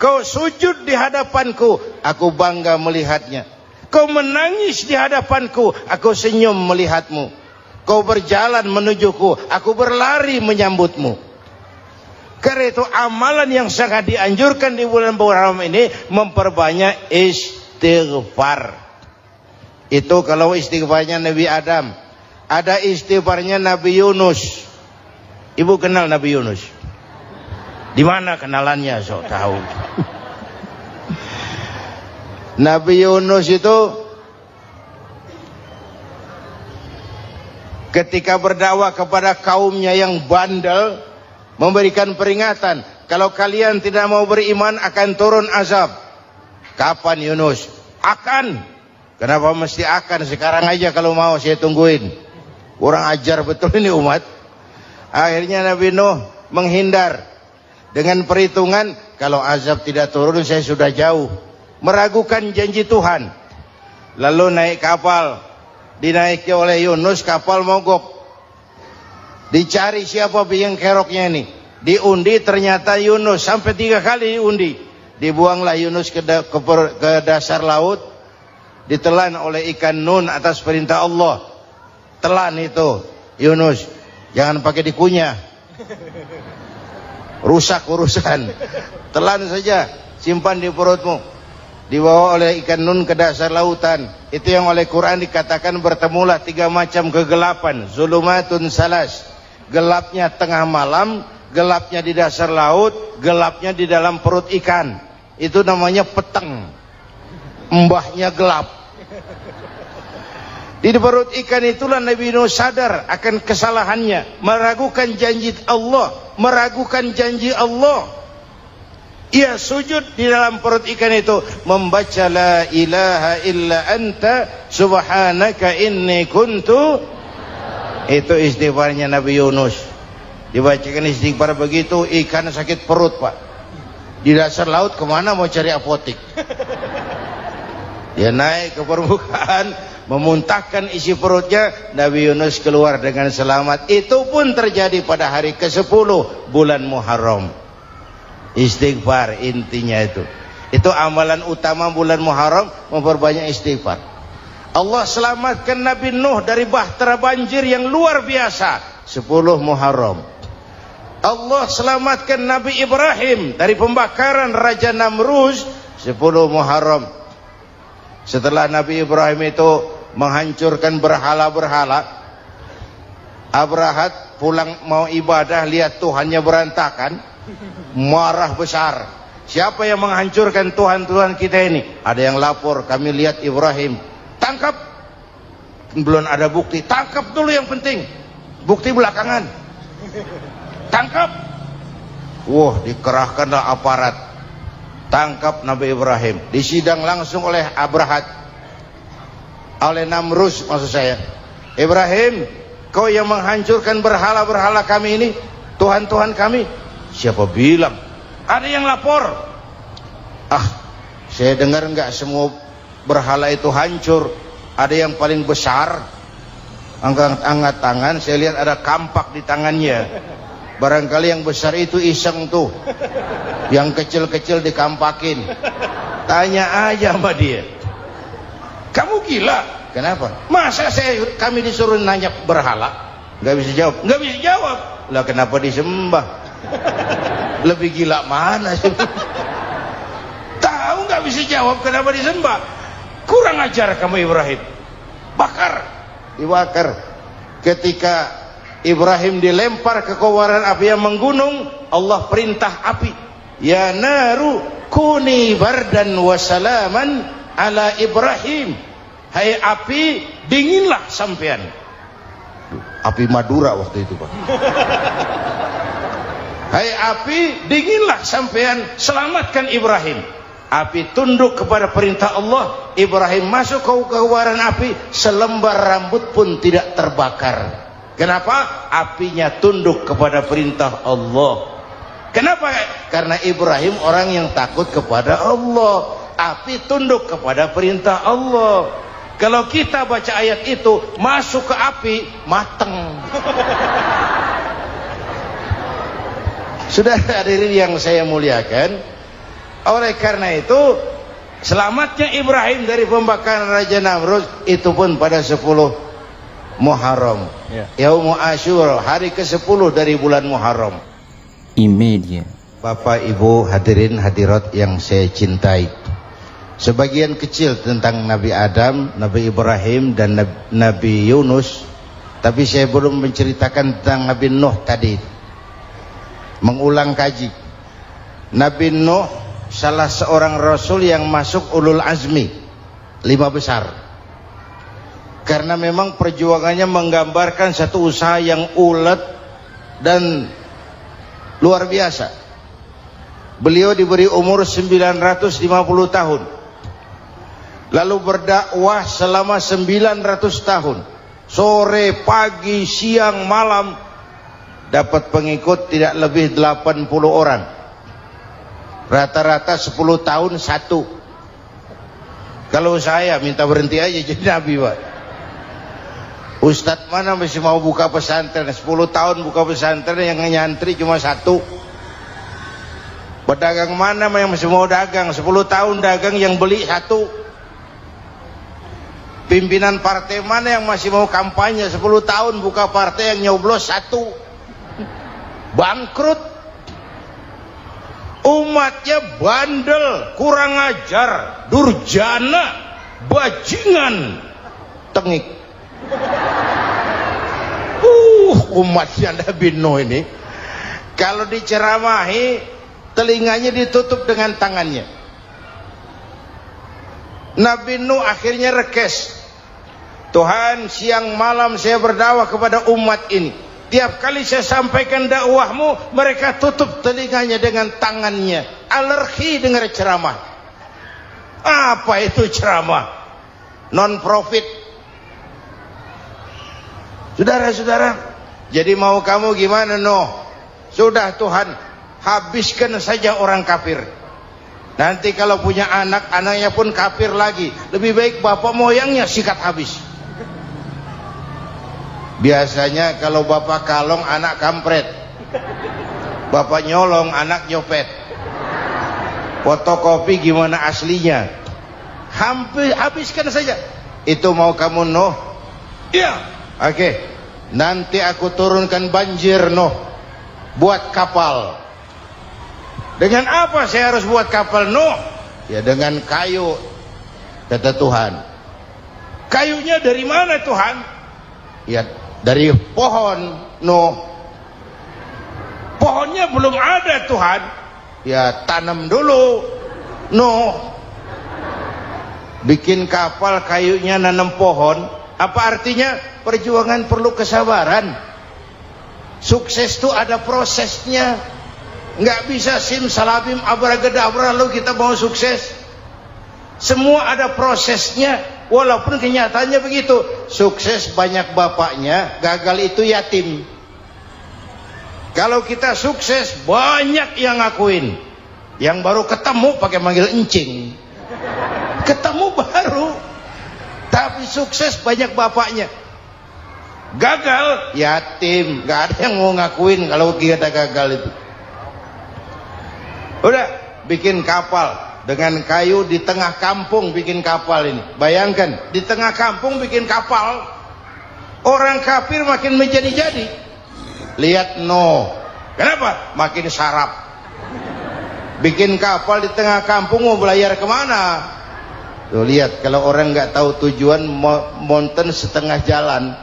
Kau sujud di hadapanku, aku bangga melihatnya. Kau menangis di hadapanku, aku senyum melihatmu. Kau berjalan menujuku, aku berlari menyambutmu. Karena itu amalan yang sangat dianjurkan di bulan Muharram ini memperbanyak istighfar. Itu kalau istighfarnya Nabi Adam. Ada istighfarnya Nabi Yunus. Ibu kenal Nabi Yunus? Di mana kenalannya? Sok tahu. Nabi Yunus itu ketika berdakwah kepada kaumnya yang bandel, memberikan peringatan, kalau kalian tidak mau beriman akan turun azab. Kapan Yunus? Akan. Kenapa mesti akan? Sekarang aja kalau mau, saya tungguin. Kurang ajar betul ini umat. Akhirnya Nabi Nuh menghindar dengan perhitungan, kalau azab tidak turun saya sudah jauh. Meragukan janji Tuhan. Lalu naik kapal, dinaiki oleh Yunus, kapal mogok. Dicari siapa biang keroknya ini. Diundi, ternyata Yunus. Sampai 3 kali diundi. Dibuanglah Yunus ke dasar laut. Ditelan oleh ikan nun atas perintah Allah. Telan itu Yunus. Jangan pakai dikunyah, rusak urusan. Telan saja, simpan di perutmu. Dibawa oleh ikan nun ke dasar lautan. Itu yang oleh Quran dikatakan bertemulah 3 macam kegelapan. Zulumatun salas. Gelapnya tengah malam, gelapnya di dasar laut, gelapnya di dalam perut ikan. Itu namanya peteng. Mbahnya gelap. Di perut ikan itulah Nabi Nuh sadar akan kesalahannya, meragukan janji Allah, meragukan janji Allah. Ia sujud di dalam perut ikan itu, membaca la ilaha illa anta subhanaka inni kuntu. Itu istighfarnya Nabi Yunus. Dibacakan istighfar begitu, ikan sakit perut, Pak. Di dasar laut kemana mau cari apotik? Dia naik ke permukaan, memuntahkan isi perutnya. Nabi Yunus keluar dengan selamat. Itu pun terjadi pada hari ke-10 bulan Muharram. Istighfar intinya itu. Itu amalan utama bulan Muharram, memperbanyak istighfar. Allah selamatkan Nabi Nuh dari bahtera banjir yang luar biasa 10 Muharram. Allah selamatkan Nabi Ibrahim dari pembakaran Raja Namrus 10 Muharram. Setelah Nabi Ibrahim itu menghancurkan berhala-berhala, Abrahat pulang mau ibadah, lihat Tuhannya berantakan, marah besar. Siapa yang menghancurkan Tuhan-Tuhan kita ini? Ada yang lapor, kami lihat Ibrahim. Tangkap. Belum ada bukti, tangkap dulu yang penting. Bukti belakangan. Tangkap. Wah, dikerahkanlah aparat. Tangkap Nabi Ibrahim. Disidang langsung oleh Abrahat, oleh Namrus maksud saya. Ibrahim, kau yang menghancurkan berhala-berhala kami ini, Tuhan-Tuhan kami. Siapa bilang? Ada yang lapor. Saya dengar enggak semua berhala itu hancur. Ada yang paling besar. Angkat tangan, saya lihat ada kampak di tangannya. Barangkali yang besar itu iseng tuh. Yang kecil-kecil dikampakin. Tanya aja sama dia. Kamu gila? Kenapa? Masa kami disuruh nanya berhala? Gak bisa jawab. Gak bisa jawab. Lah kenapa disembah? Lebih gila mana sih? Tahu gak bisa jawab kenapa disembah? Kurang ajar kamu Ibrahim. Bakar. Dibakar. Ketika Ibrahim dilempar ke kobaran api yang menggunung, Allah perintah api, ya naru kuni bardan wa salaman ala Ibrahim. Hai api, dinginlah sampean. Api Madura waktu itu, Pak. Hai api, dinginlah sampean, selamatkan Ibrahim. Api tunduk kepada perintah Allah. Ibrahim masuk ke kobaran api, selembar rambut pun tidak terbakar. Kenapa? Apinya tunduk kepada perintah Allah. Kenapa? Karena Ibrahim orang yang takut kepada Allah. Api tunduk kepada perintah Allah. Kalau kita baca ayat itu, masuk ke api, mateng. Sudah hadirin yang saya muliakan, oleh karena itu selamatnya Ibrahim dari pembakaran Raja Namrud itu pun pada 10 Muharram, Yaumul Asyura, hari ke-10 dari bulan Muharram. Imedia. Bapak Ibu hadirin hadirat yang saya cintai, sebagian kecil tentang Nabi Adam, Nabi Ibrahim dan Nabi Yunus, tapi saya belum menceritakan tentang Nabi Nuh tadi. Mengulang kaji. Nabi Nuh salah seorang rasul yang masuk ulul azmi 5 besar, karena memang perjuangannya menggambarkan satu usaha yang ulet dan luar biasa. Beliau diberi umur 950 tahun, lalu berdakwah selama 900 tahun, sore, pagi, siang, malam, dapat pengikut tidak lebih 80 orang. Rata-rata 10 tahun satu. Kalau saya minta berhenti aja jadi nabi, Pak. Ustadz mana masih mau buka pesantren? 10 tahun buka pesantren, yang nyantri cuma satu. Pedagang mana yang masih mau dagang? 10 tahun dagang, yang beli satu. Pimpinan partai mana yang masih mau kampanye? 10 tahun buka partai, yang nyoblos satu. Bangkrut. Umatnya bandel, kurang ajar, durjana, bajingan, tengik. Umatnya Nabi Nuh ini kalau diceramahi, telinganya ditutup dengan tangannya. Nabi Nuh akhirnya rekes. Tuhan, siang malam saya berdakwah kepada umat ini. Tiap kali saya sampaikan dakwahmu, mereka tutup telinganya dengan tangannya. Alergi dengar ceramah. Apa itu ceramah? Non-profit. Saudara-saudara, jadi mau kamu gimana, Nuh? Sudah Tuhan, habiskan saja orang kafir. Nanti kalau punya anak, anaknya pun kafir lagi. Lebih baik bapak moyangnya sikat habis. Biasanya kalau bapak kalong, anak kampret. Bapak nyolong, anak nyopet. Fotokopi gimana aslinya? Hampir habiskan saja. Itu mau kamu, Nuh? Iya. Oke. Nanti aku turunkan banjir, Nuh. Buat kapal. Dengan apa saya harus buat kapal, Nuh? Ya dengan kayu, kata Tuhan. Kayunya dari mana, Tuhan? Ya dari pohon, Nuh. Pohonnya belum ada, Tuhan. Ya tanam dulu, Nuh. Bikin kapal, kayunya nanam pohon. Apa artinya? Perjuangan perlu kesabaran. Sukses itu ada prosesnya. Nggak bisa simsalabim abracadabra lalu kita mau sukses. Semua ada prosesnya. Walaupun kenyataannya begitu, sukses banyak bapaknya, gagal itu yatim. Kalau kita sukses banyak yang ngakuin, yang baru ketemu pakai manggil encing. Ketemu baru, tapi sukses banyak bapaknya. Gagal yatim, nggak ada yang mau ngakuin kalau kita gagal itu. Udah bikin kapal dengan kayu di tengah kampung, bikin kapal ini. Bayangkan di tengah kampung bikin kapal, orang kafir makin menjadi-jadi. Lihat Nuh, kenapa? Makin sarap. Bikin kapal di tengah kampung, mau belayar kemana? Tuh lihat, kalau orang nggak tahu tujuan, mountain setengah jalan.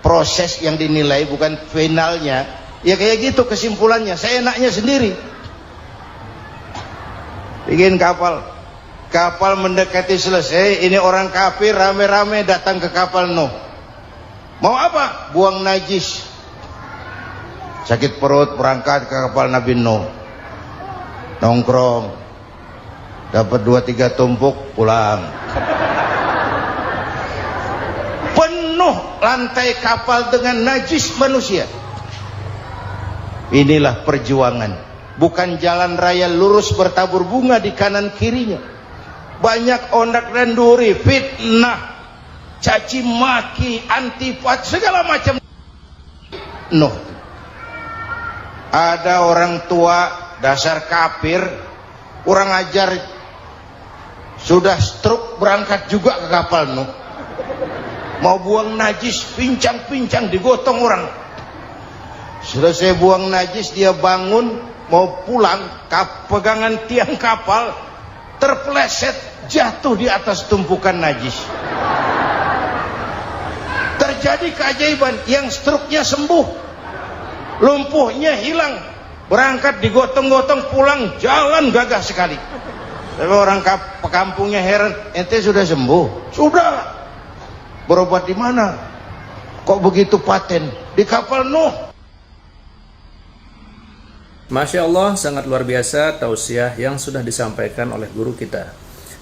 Proses yang dinilai bukan finalnya. Ya kayak gitu kesimpulannya. Saya enaknya sendiri. Bikin kapal, kapal mendekati selesai, ini orang kafir rame-rame datang ke kapal Nuh. Mau apa? Buang najis. Sakit perut, berangkat ke kapal Nabi Nuh. Nongkrong. dapat 2-3 tumpuk, pulang. Penuh lantai kapal dengan najis manusia. Inilah perjuangan, bukan jalan raya lurus bertabur bunga di kanan kirinya. Banyak ondak dan duri, fitnah, caci maki, antipat, segala macam. No. Ada orang tua dasar kafir, kurang ajar, sudah stroke berangkat juga ke kapal Nuh. Mau buang najis, pincang-pincang digotong orang. Selesai buang najis, dia bangun mau pulang, pegangan tiang kapal terpeleset, jatuh di atas tumpukan najis. Terjadi keajaiban, yang stroke-nya sembuh, lumpuhnya hilang, berangkat digotong-gotong pulang, jalan gagah sekali. Tapi orang kampungnya heran, ente sudah sembuh? Sudah. Berobat di mana? Kok begitu paten? Di kapal Nuh. Masya Allah, sangat luar biasa tausiah yang sudah disampaikan oleh guru kita.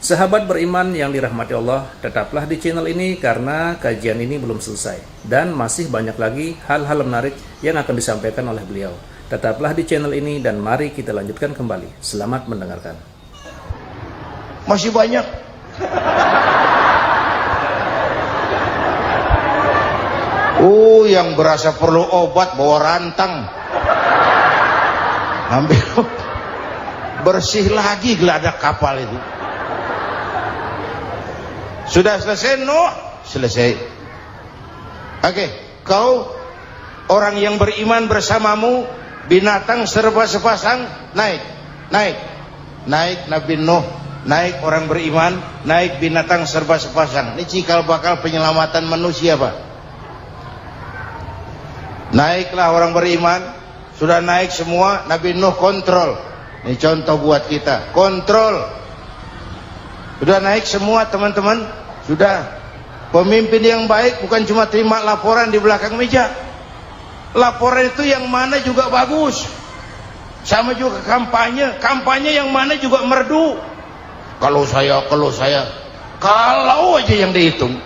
Sahabat beriman yang dirahmati Allah, tetaplah di channel ini karena kajian ini belum selesai dan masih banyak lagi hal-hal menarik yang akan disampaikan oleh beliau. Tetaplah di channel ini dan mari kita lanjutkan kembali. Selamat mendengarkan. Masih banyak. Yang berasa perlu obat bawa rantang. Ambil bersih lagi geladak kapal itu. Sudah selesai Nuh? Selesai. Oke, kau orang yang beriman bersamamu, binatang serba sepasang, naik Nabi Nuh, naik orang beriman, naik binatang serba sepasang. Ini cikal bakal penyelamatan manusia, Pak. Naiklah orang beriman, sudah naik semua, Nabi Nuh kontrol. Ini contoh buat kita, kontrol. Sudah naik semua teman-teman, sudah. Pemimpin yang baik bukan cuma terima laporan di belakang meja. Laporan itu yang mana juga bagus. Sama juga kampanye, kampanye yang mana juga merdu. Kalau aja yang dihitung.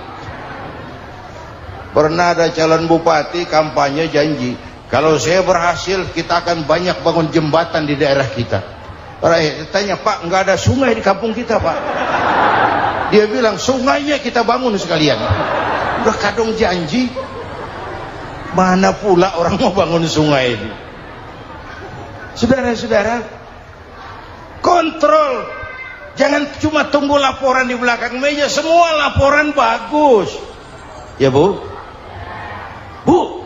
Pernah ada calon bupati kampanye janji, kalau saya berhasil kita akan banyak bangun jembatan di daerah kita. Rakyat tanya, Pak, nggak ada sungai di kampung kita, Pak. Dia bilang, sungainya kita bangun sekalian. Udah kadung janji, mana pula orang mau bangun sungai ini. Saudara-saudara, kontrol. Jangan cuma tunggu laporan di belakang meja, semua laporan bagus. Ya Bu? Bu?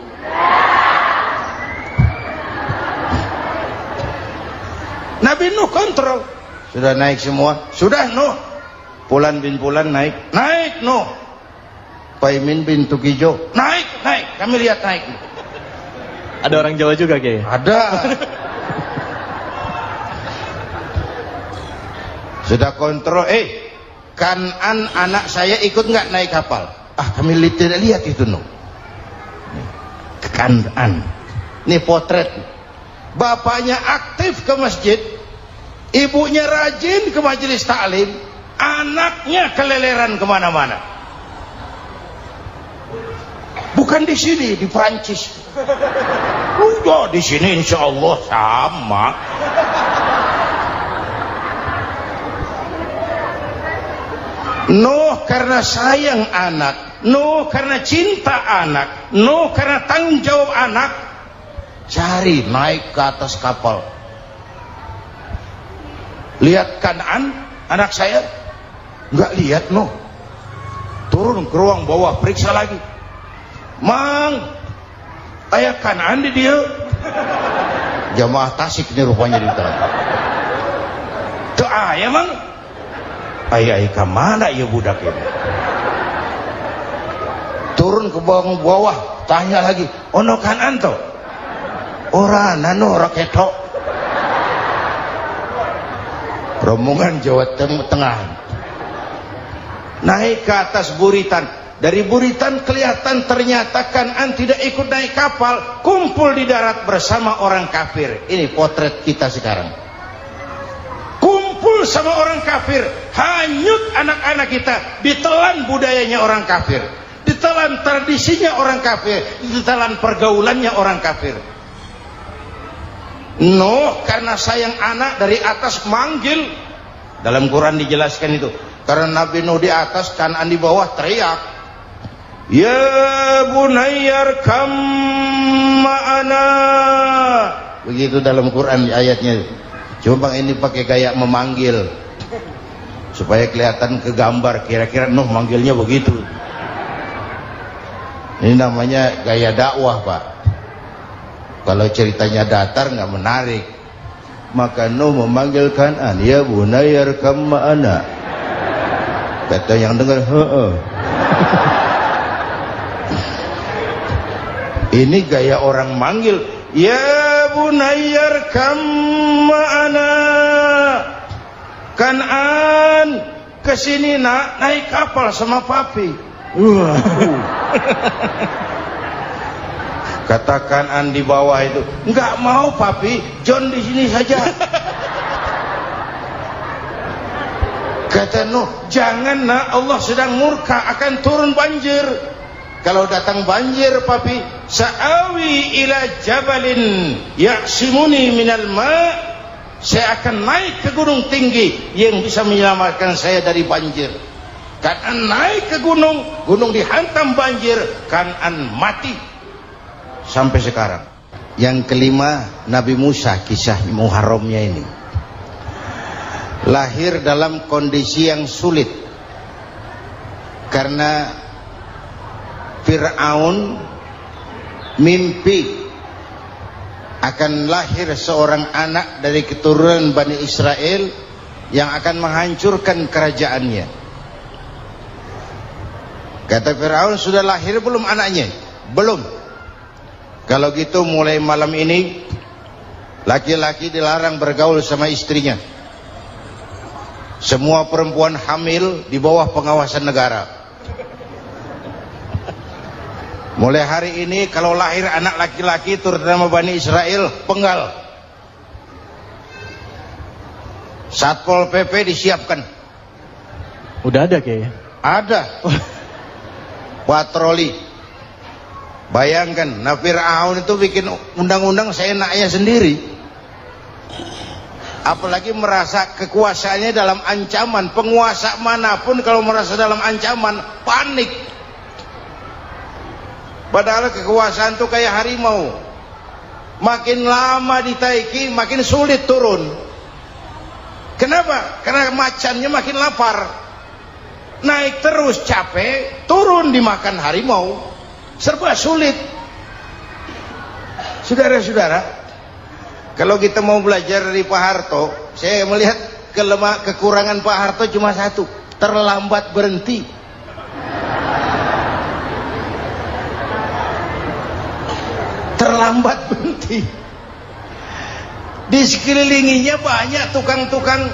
Nabi Nuh kontrol. Sudah naik semua? Sudah Nuh. Pulan bin Pulan naik. Naik Nuh. Paimin bin Tukijo. Naik. Kami lihat naik. Ada orang Jawa juga, Kiai? Ada. Sudah kontrol. Kanan anak saya ikut nggak naik kapal? Kami tidak lihat itu Nuh. Kanan. Ini potret. Bapaknya aktif ke masjid, ibunya rajin ke majelis taklim, anaknya keleleran kemana-mana. Bukan di sini, di Prancis. Udah di sini insya Allah sama. Nuh karena sayang anak, Nuh karena cinta anak, Nuh karena tanggung jawab anak, cari naik ke atas kapal. Lihat Kanaan, anak saya, nggak lihat Nuh. Turun ke ruang bawah, periksa lagi. Mang, ayah Kanaan di dia. Jamaah Tasik ini rupanya di dalam. Tuh ayah mang. Ayah kemana ya budak ini? Turun ke bawah, tanya lagi. Ono Kanaan toh? Ora nano raketok. Rombongan Jawa Tengah naik ke atas buritan. Dari buritan kelihatan ternyata Kanaan tidak ikut naik kapal, kumpul di darat bersama orang kafir. Ini potret kita sekarang. Kumpul sama orang kafir, hanyut anak-anak kita, ditelan budayanya orang kafir, ditelan tradisinya orang kafir, ditelan pergaulannya orang kafir. Nuh karena sayang anak dari atas manggil. Dalam Quran dijelaskan itu. Karena Nabi Nuh di atas, Kan'an di bawah, teriak, ya bunayyar kam ma'ana. Begitu dalam Quran ayatnya. Coba ini pakai gaya memanggil supaya kelihatan kegambar, kira-kira Nuh manggilnya begitu. Ini namanya gaya dakwah, Pak. Kalau ceritanya datar nggak menarik. Maka Nuh memanggil Kan'an, ya bunayyar kam ma'ana. Kata yang dengar, ini gaya orang manggil, ya bunayyar kam ma'ana. Kan'an, kesini nak, naik kapal sama papi. Kata Kan'an di bawah itu, enggak mau papi, John di sini saja. Kata Nuh, jangan nak, Allah sedang murka, akan turun banjir. Kalau datang banjir papi, sa'awi ila jabalin ya'simuni minal ma', saya akan naik ke gunung tinggi yang bisa menyelamatkan saya dari banjir. Kan'an naik ke gunung, gunung dihantam banjir, Kan'an mati sampai sekarang. Yang kelima, Nabi Musa, kisah Muharramnya ini lahir dalam kondisi yang sulit karena Fir'aun mimpi akan lahir seorang anak dari keturunan Bani Israel yang akan menghancurkan kerajaannya. Kata Fir'aun, sudah lahir belum anaknya? Belum. Kalau gitu mulai malam ini laki-laki dilarang bergaul sama istrinya. Semua perempuan hamil di bawah pengawasan negara. Mulai hari ini kalau lahir anak laki-laki terutama Bani Israel, penggal. Satpol PP disiapkan. Udah ada kayaknya. Ada. Patroli. Bayangkan, Fir'aun itu bikin undang-undang seenaknya sendiri. Apalagi merasa kekuasaannya dalam ancaman. Penguasa manapun kalau merasa dalam ancaman, panik. Padahal kekuasaan itu kayak harimau, makin lama ditaiki makin sulit turun. Kenapa? Karena macannya makin lapar. Naik terus capek, turun dimakan harimau, serba sulit. Saudara-saudara, kalau kita mau belajar dari Pak Harto, saya melihat kekurangan Pak Harto cuma satu, terlambat berhenti. Terlambat berhenti. Di sekelilinginya banyak tukang-tukang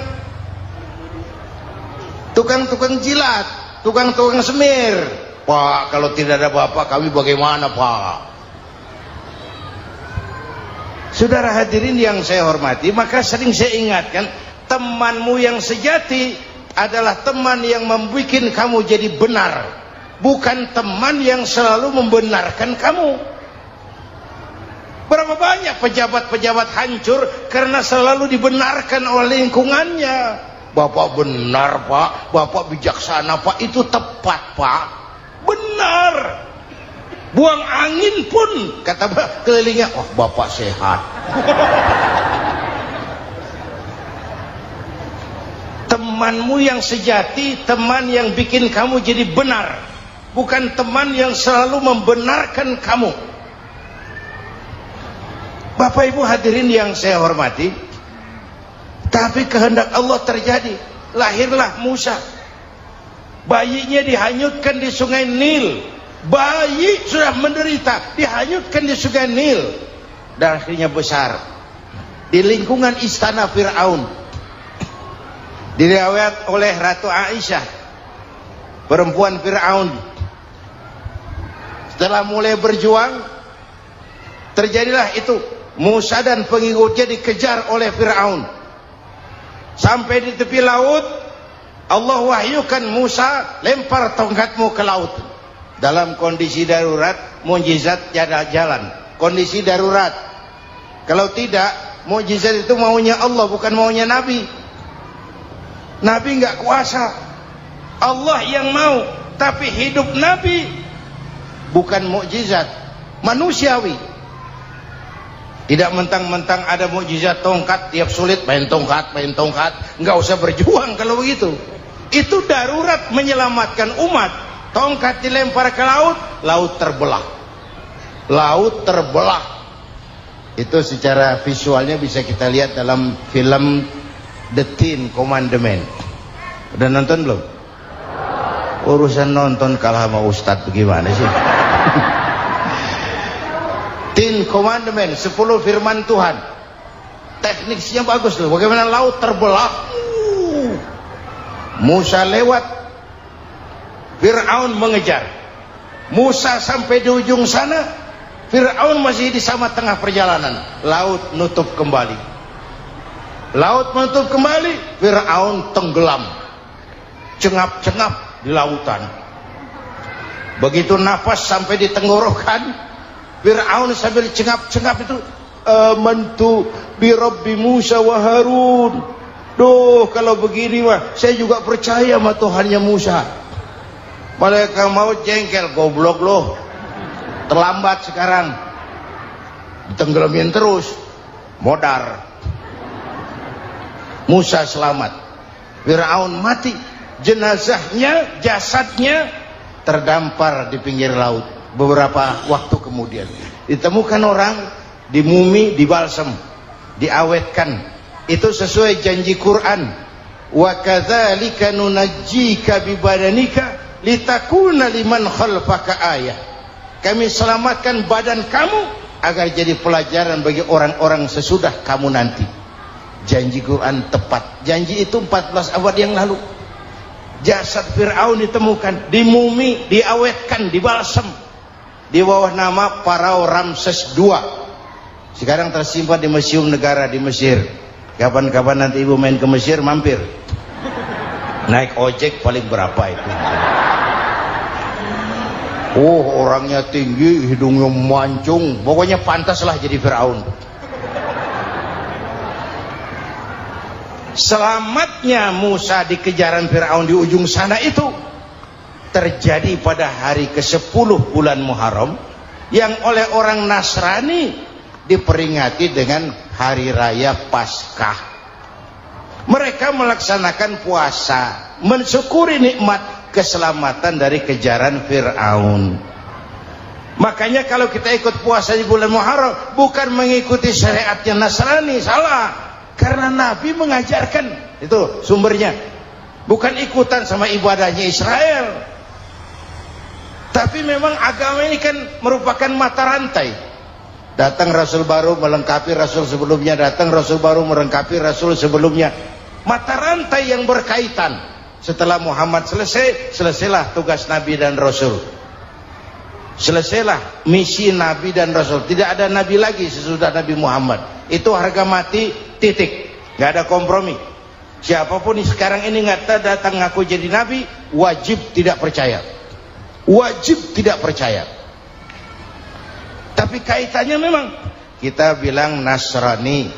jilat, tukang-tukang semir. Pak, kalau tidak ada bapak kami bagaimana, Pak? Saudara hadirin yang saya hormati, maka sering saya ingatkan, temanmu yang sejati adalah teman yang membuat kamu jadi benar, bukan teman yang selalu membenarkan kamu. Berapa banyak pejabat-pejabat hancur karena selalu dibenarkan oleh lingkungannya. Bapak benar, Pak. Bapak bijaksana, Pak. Itu tepat, Pak. Benar. Buang angin pun kata kelilingnya, oh Bapak sehat. Temanmu yang sejati, teman yang bikin kamu jadi benar, bukan teman yang selalu membenarkan kamu. Bapak Ibu hadirin yang saya hormati, tapi kehendak Allah terjadi. Lahirlah Musa. Bayinya dihanyutkan di sungai Nil. Bayi sudah menderita, dihanyutkan di sungai Nil. Dan akhirnya besar di lingkungan istana Fir'aun. Diriwayat oleh Ratu Aisyah, perempuan Fir'aun, setelah mulai berjuang, terjadilah itu. Musa dan pengikutnya dikejar oleh Fir'aun Sampai di tepi laut, Allah wahyukan Musa, lempar tongkatmu ke laut. Dalam kondisi darurat, mukjizat jalan. Kondisi darurat. Kalau tidak, mukjizat itu maunya Allah, bukan maunya Nabi. Nabi nggak kuasa, Allah yang mau. Tapi hidup Nabi bukan mukjizat, manusiawi. Tidak mentang-mentang ada mukjizat tongkat, tiap sulit main tongkat, nggak usah berjuang kalau begitu. Itu darurat menyelamatkan umat. Tongkat dilempar ke laut, laut terbelah. Laut terbelah. Itu secara visualnya bisa kita lihat dalam film The Ten Commandments. Udah nonton belum? Urusan nonton kalah sama Ustadz bagaimana sih? Ten Commandments, 10 firman Tuhan. Tekniknya bagus loh. Bagaimana laut terbelah. Musa lewat, Fir'aun mengejar. Musa sampai di ujung sana, Fir'aun masih di sama tengah perjalanan. Laut nutup kembali. Laut menutup kembali, Fir'aun tenggelam. Cengap-cengap di lautan. Begitu nafas sampai di tenggorokan, Fir'aun sambil cengap-cengap itu, amantu bi Rabbi Musa wa Harun. Duh, kalau begini mah saya juga percaya sama Tuhannya Musa. Malaikat maut jengkel, goblok loh, terlambat sekarang, ditenggelamin terus, modar. Musa selamat, Fir'aun mati, jenazahnya, jasadnya terdampar di pinggir laut. Beberapa waktu kemudian ditemukan orang, dimumi, dibalsem, diawetkan. Itu sesuai janji Quran. Wa kadzalika nunajjika bi badanika litakuna liman khalfaka ayah. Kami selamatkan badan kamu agar jadi pelajaran bagi orang-orang sesudah kamu nanti. Janji Quran tepat. Janji itu 14 abad yang lalu. Jasad Fir'aun ditemukan, dimumi, diawetkan, dibalsem di bawah nama Farao Ramses II. Sekarang tersimpan di Museum Negara di Mesir. Kapan-kapan nanti ibu main ke Mesir, mampir. Naik ojek paling berapa itu? Oh, orangnya tinggi, hidungnya mancung, pokoknya pantaslah jadi Fir'aun. Selamatnya Musa di kejaran Fir'aun di ujung sana itu terjadi pada hari ke-10 bulan Muharram, yang oleh orang Nasrani diperingati dengan hari raya Paskah. Mereka melaksanakan puasa, mensyukuri nikmat keselamatan dari kejaran Fir'aun. Makanya kalau kita ikut puasa di bulan Muharram, bukan mengikuti syariatnya Nasrani, salah. Karena Nabi mengajarkan, itu sumbernya. Bukan ikutan sama ibadahnya Israel. Tapi memang agama ini kan merupakan mata rantai. Datang Rasul baru melengkapi Rasul sebelumnya, datang Rasul baru melengkapi Rasul sebelumnya. Mata rantai yang berkaitan. Setelah Muhammad selesai, selesailah tugas Nabi dan Rasul. Selesailah misi Nabi dan Rasul. Tidak ada Nabi lagi sesudah Nabi Muhammad. Itu harga mati, titik. Gak ada kompromi. Siapapun sekarang ini nggak datang ngaku jadi Nabi, wajib tidak percaya. Wajib tidak percaya. Tapi kaitannya memang, kita bilang Nasrani,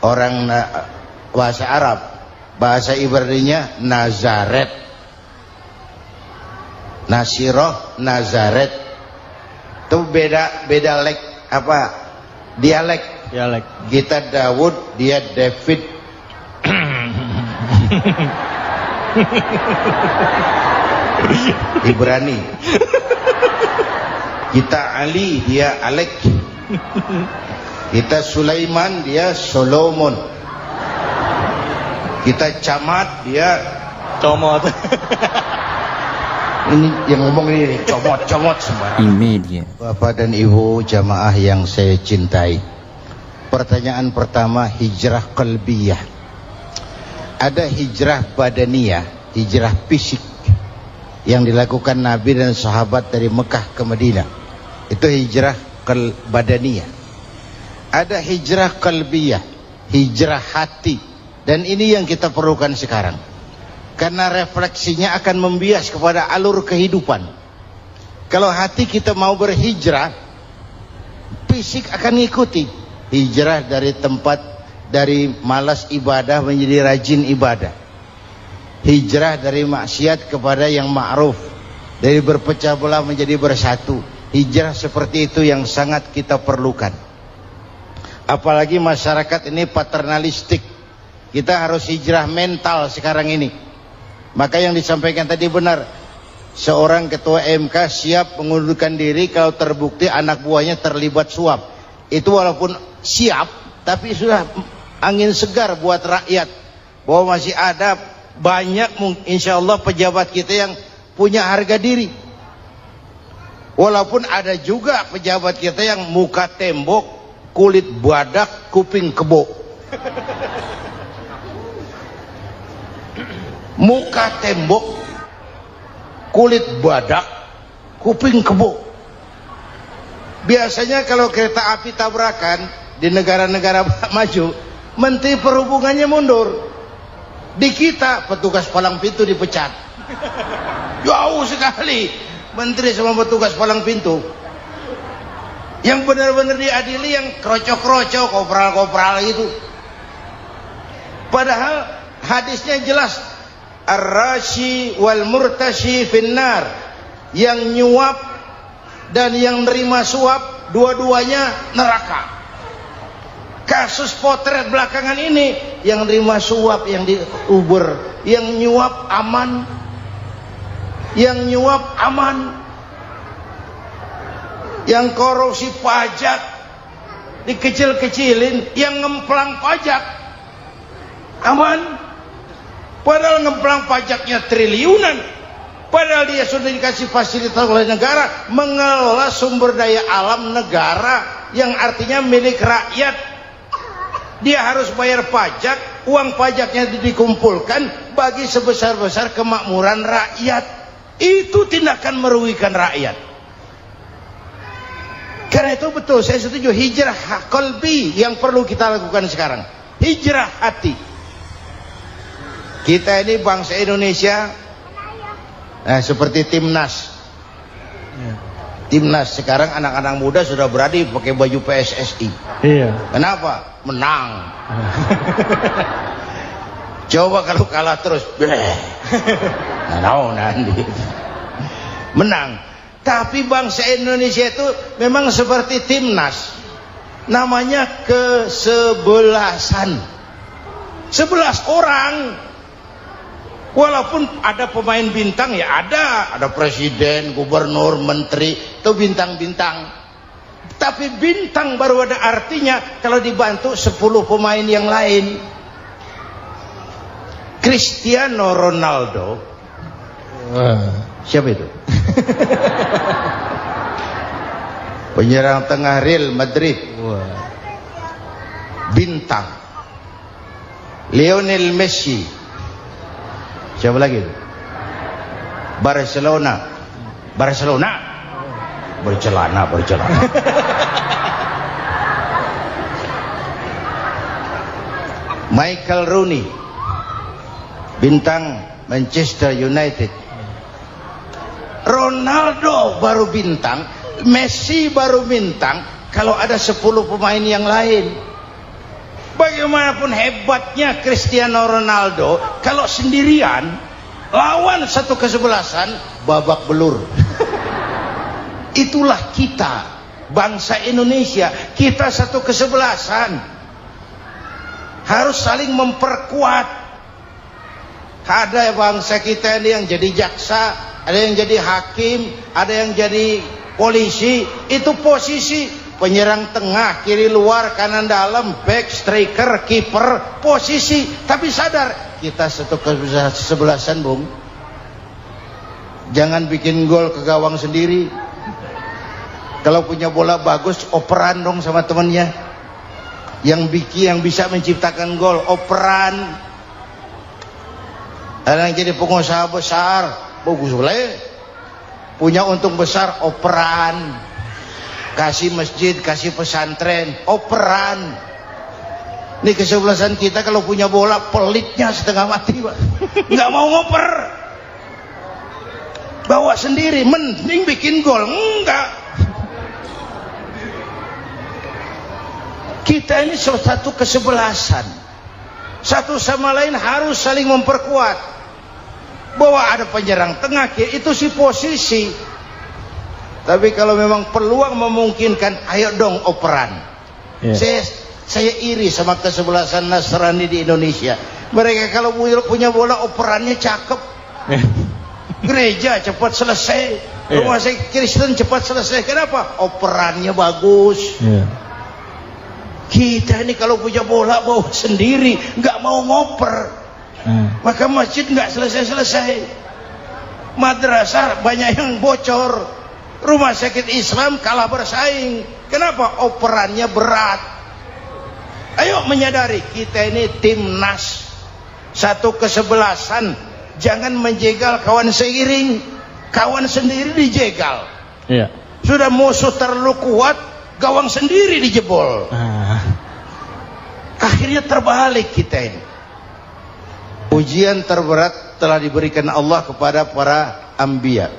orang bahasa Arab, bahasa Ibraninya Nazaret, Nasiroh, Nazaret. Itu beda dialek. Kita Daud, dia David. Ibrani. Kita Ali, dia Alek. Kita Sulaiman, dia Solomon. Kita Camat, dia Comot. Ini yang ngomong ini comot semua. Imedia. Bapak dan Ibu jamaah yang saya cintai, pertanyaan pertama, hijrah qalbiyah. Ada hijrah badaniyah, hijrah fisik yang dilakukan Nabi dan sahabat dari Mekah ke Madinah. Itu hijrah badaniyah. Ada hijrah qalbiyah, hijrah hati Dan ini yang kita perlukan sekarang. Karena refleksinya akan membias kepada alur kehidupan. Kalau hati kita mau berhijrah, fisik akan ngikuti. Hijrah dari tempat, dari malas ibadah menjadi rajin ibadah. Hijrah dari maksiat kepada yang ma'ruf, dari berpecah belah menjadi bersatu. Hijrah seperti itu yang sangat kita perlukan. Apalagi masyarakat ini paternalistik. Kita harus hijrah mental sekarang ini. Maka yang disampaikan tadi benar. Seorang ketua MK siap mengundurkan diri kalau terbukti anak buahnya terlibat suap. Itu walaupun siap, tapi sudah angin segar buat rakyat. Bahwa masih ada banyak insya Allah pejabat kita yang punya harga diri. Walaupun ada juga pejabat kita yang muka tembok, kulit badak, kuping kebo. Muka tembok, kulit badak, kuping kebo. Biasanya kalau kereta api tabrakan di negara-negara maju, Menteri Perhubungannya mundur. Di kita petugas palang pintu dipecat. Jauh sekali Menteri sama petugas palang pintu. Yang benar-benar diadili yang krocok-krocok, kopral-kopral itu. Padahal hadisnya jelas, ar-rashi wal murtashi finnar. Yang nyuap dan yang nerima suap, dua-duanya neraka. Kasus potret belakangan ini, yang nerima suap yang diuber, yang nyuap aman, yang nyuap aman, yang korupsi pajak dikecil-kecilin, yang ngemplang pajak aman. Padahal ngemplang pajaknya triliunan, padahal dia sudah dikasih fasilitas oleh negara mengelola sumber daya alam negara yang artinya milik rakyat. Dia harus bayar pajak, uang pajaknya dikumpulkan bagi sebesar-besar kemakmuran rakyat. Itu tindakan merugikan rakyat. Karena itu betul, saya setuju, hijrah qalbi yang perlu kita lakukan sekarang. Hijrah hati. Kita ini bangsa Indonesia, seperti timnas. Timnas sekarang anak-anak muda sudah berani pakai baju PSSI. Iya. Kenapa? Menang. Coba kalau kalah terus, nanti menang. Tapi bangsa Indonesia itu memang seperti timnas, namanya kesebelasan. 11 orang. Walaupun ada pemain bintang, ya ada presiden, gubernur, menteri, itu bintang-bintang. Tapi bintang baru ada artinya kalau dibantu 10 pemain yang lain. Cristiano Ronaldo, siapa itu? Penyerang tengah Real Madrid, bintang. Lionel Messi, siapa lagi? Barcelona, bercelana. Michael Rooney, bintang Manchester United. Ronaldo baru bintang, Messi baru bintang kalau ada 10 pemain yang lain. Bagaimanapun hebatnya Cristiano Ronaldo, kalau sendirian lawan satu kesebelasan, babak belur. Itulah kita, bangsa Indonesia. Kita satu kesebelasan, harus saling memperkuat. Ada bangsa kita ini yang jadi jaksa, ada yang jadi hakim, ada yang jadi polisi. Itu posisi penyerang tengah, kiri luar, kanan dalam, back, striker, kiper, posisi. Tapi sadar, kita satu kesebelasan, Bung. Jangan bikin gol ke gawang sendiri. Kalau punya bola bagus, operan dong sama temannya. Yang bisa menciptakan gol, operan. Ada yang jadi pengusaha besar, bagus boleh. Punya untung besar, operan. Kasih masjid, kasih pesantren, operan. Ini kesebelasan kita kalau punya bola pelitnya setengah mati, Pak. Nggak mau ngoper. Bawa sendiri, mending bikin gol. Enggak. Kita ini satu kesebelasan. Satu sama lain harus saling memperkuat. Bahwa ada penyerang tengah kiri, itu si posisi. Tapi kalau memang peluang memungkinkan, ayo dong operan. Saya iri sama kesebelasan Nasrani di Indonesia. Mereka kalau punya bola operannya cakep. Gereja cepat selesai, rumah sakit Kristen cepat selesai. Kenapa? Operannya bagus. Kita ini kalau punya bola bawa sendiri, nggak mau ngoper. Maka masjid nggak selesai-selesai. Madrasah banyak yang bocor. Rumah sakit Islam kalah bersaing. Kenapa? Operannya berat. Ayo menyadari kita ini timnas, satu kesebelasan. Jangan menjegal kawan seiring, kawan sendiri dijegal. Sudah musuh terlalu kuat, gawang sendiri dijebol. Akhirnya terbalik kita ini. Ujian terberat telah diberikan Allah kepada para anbiya,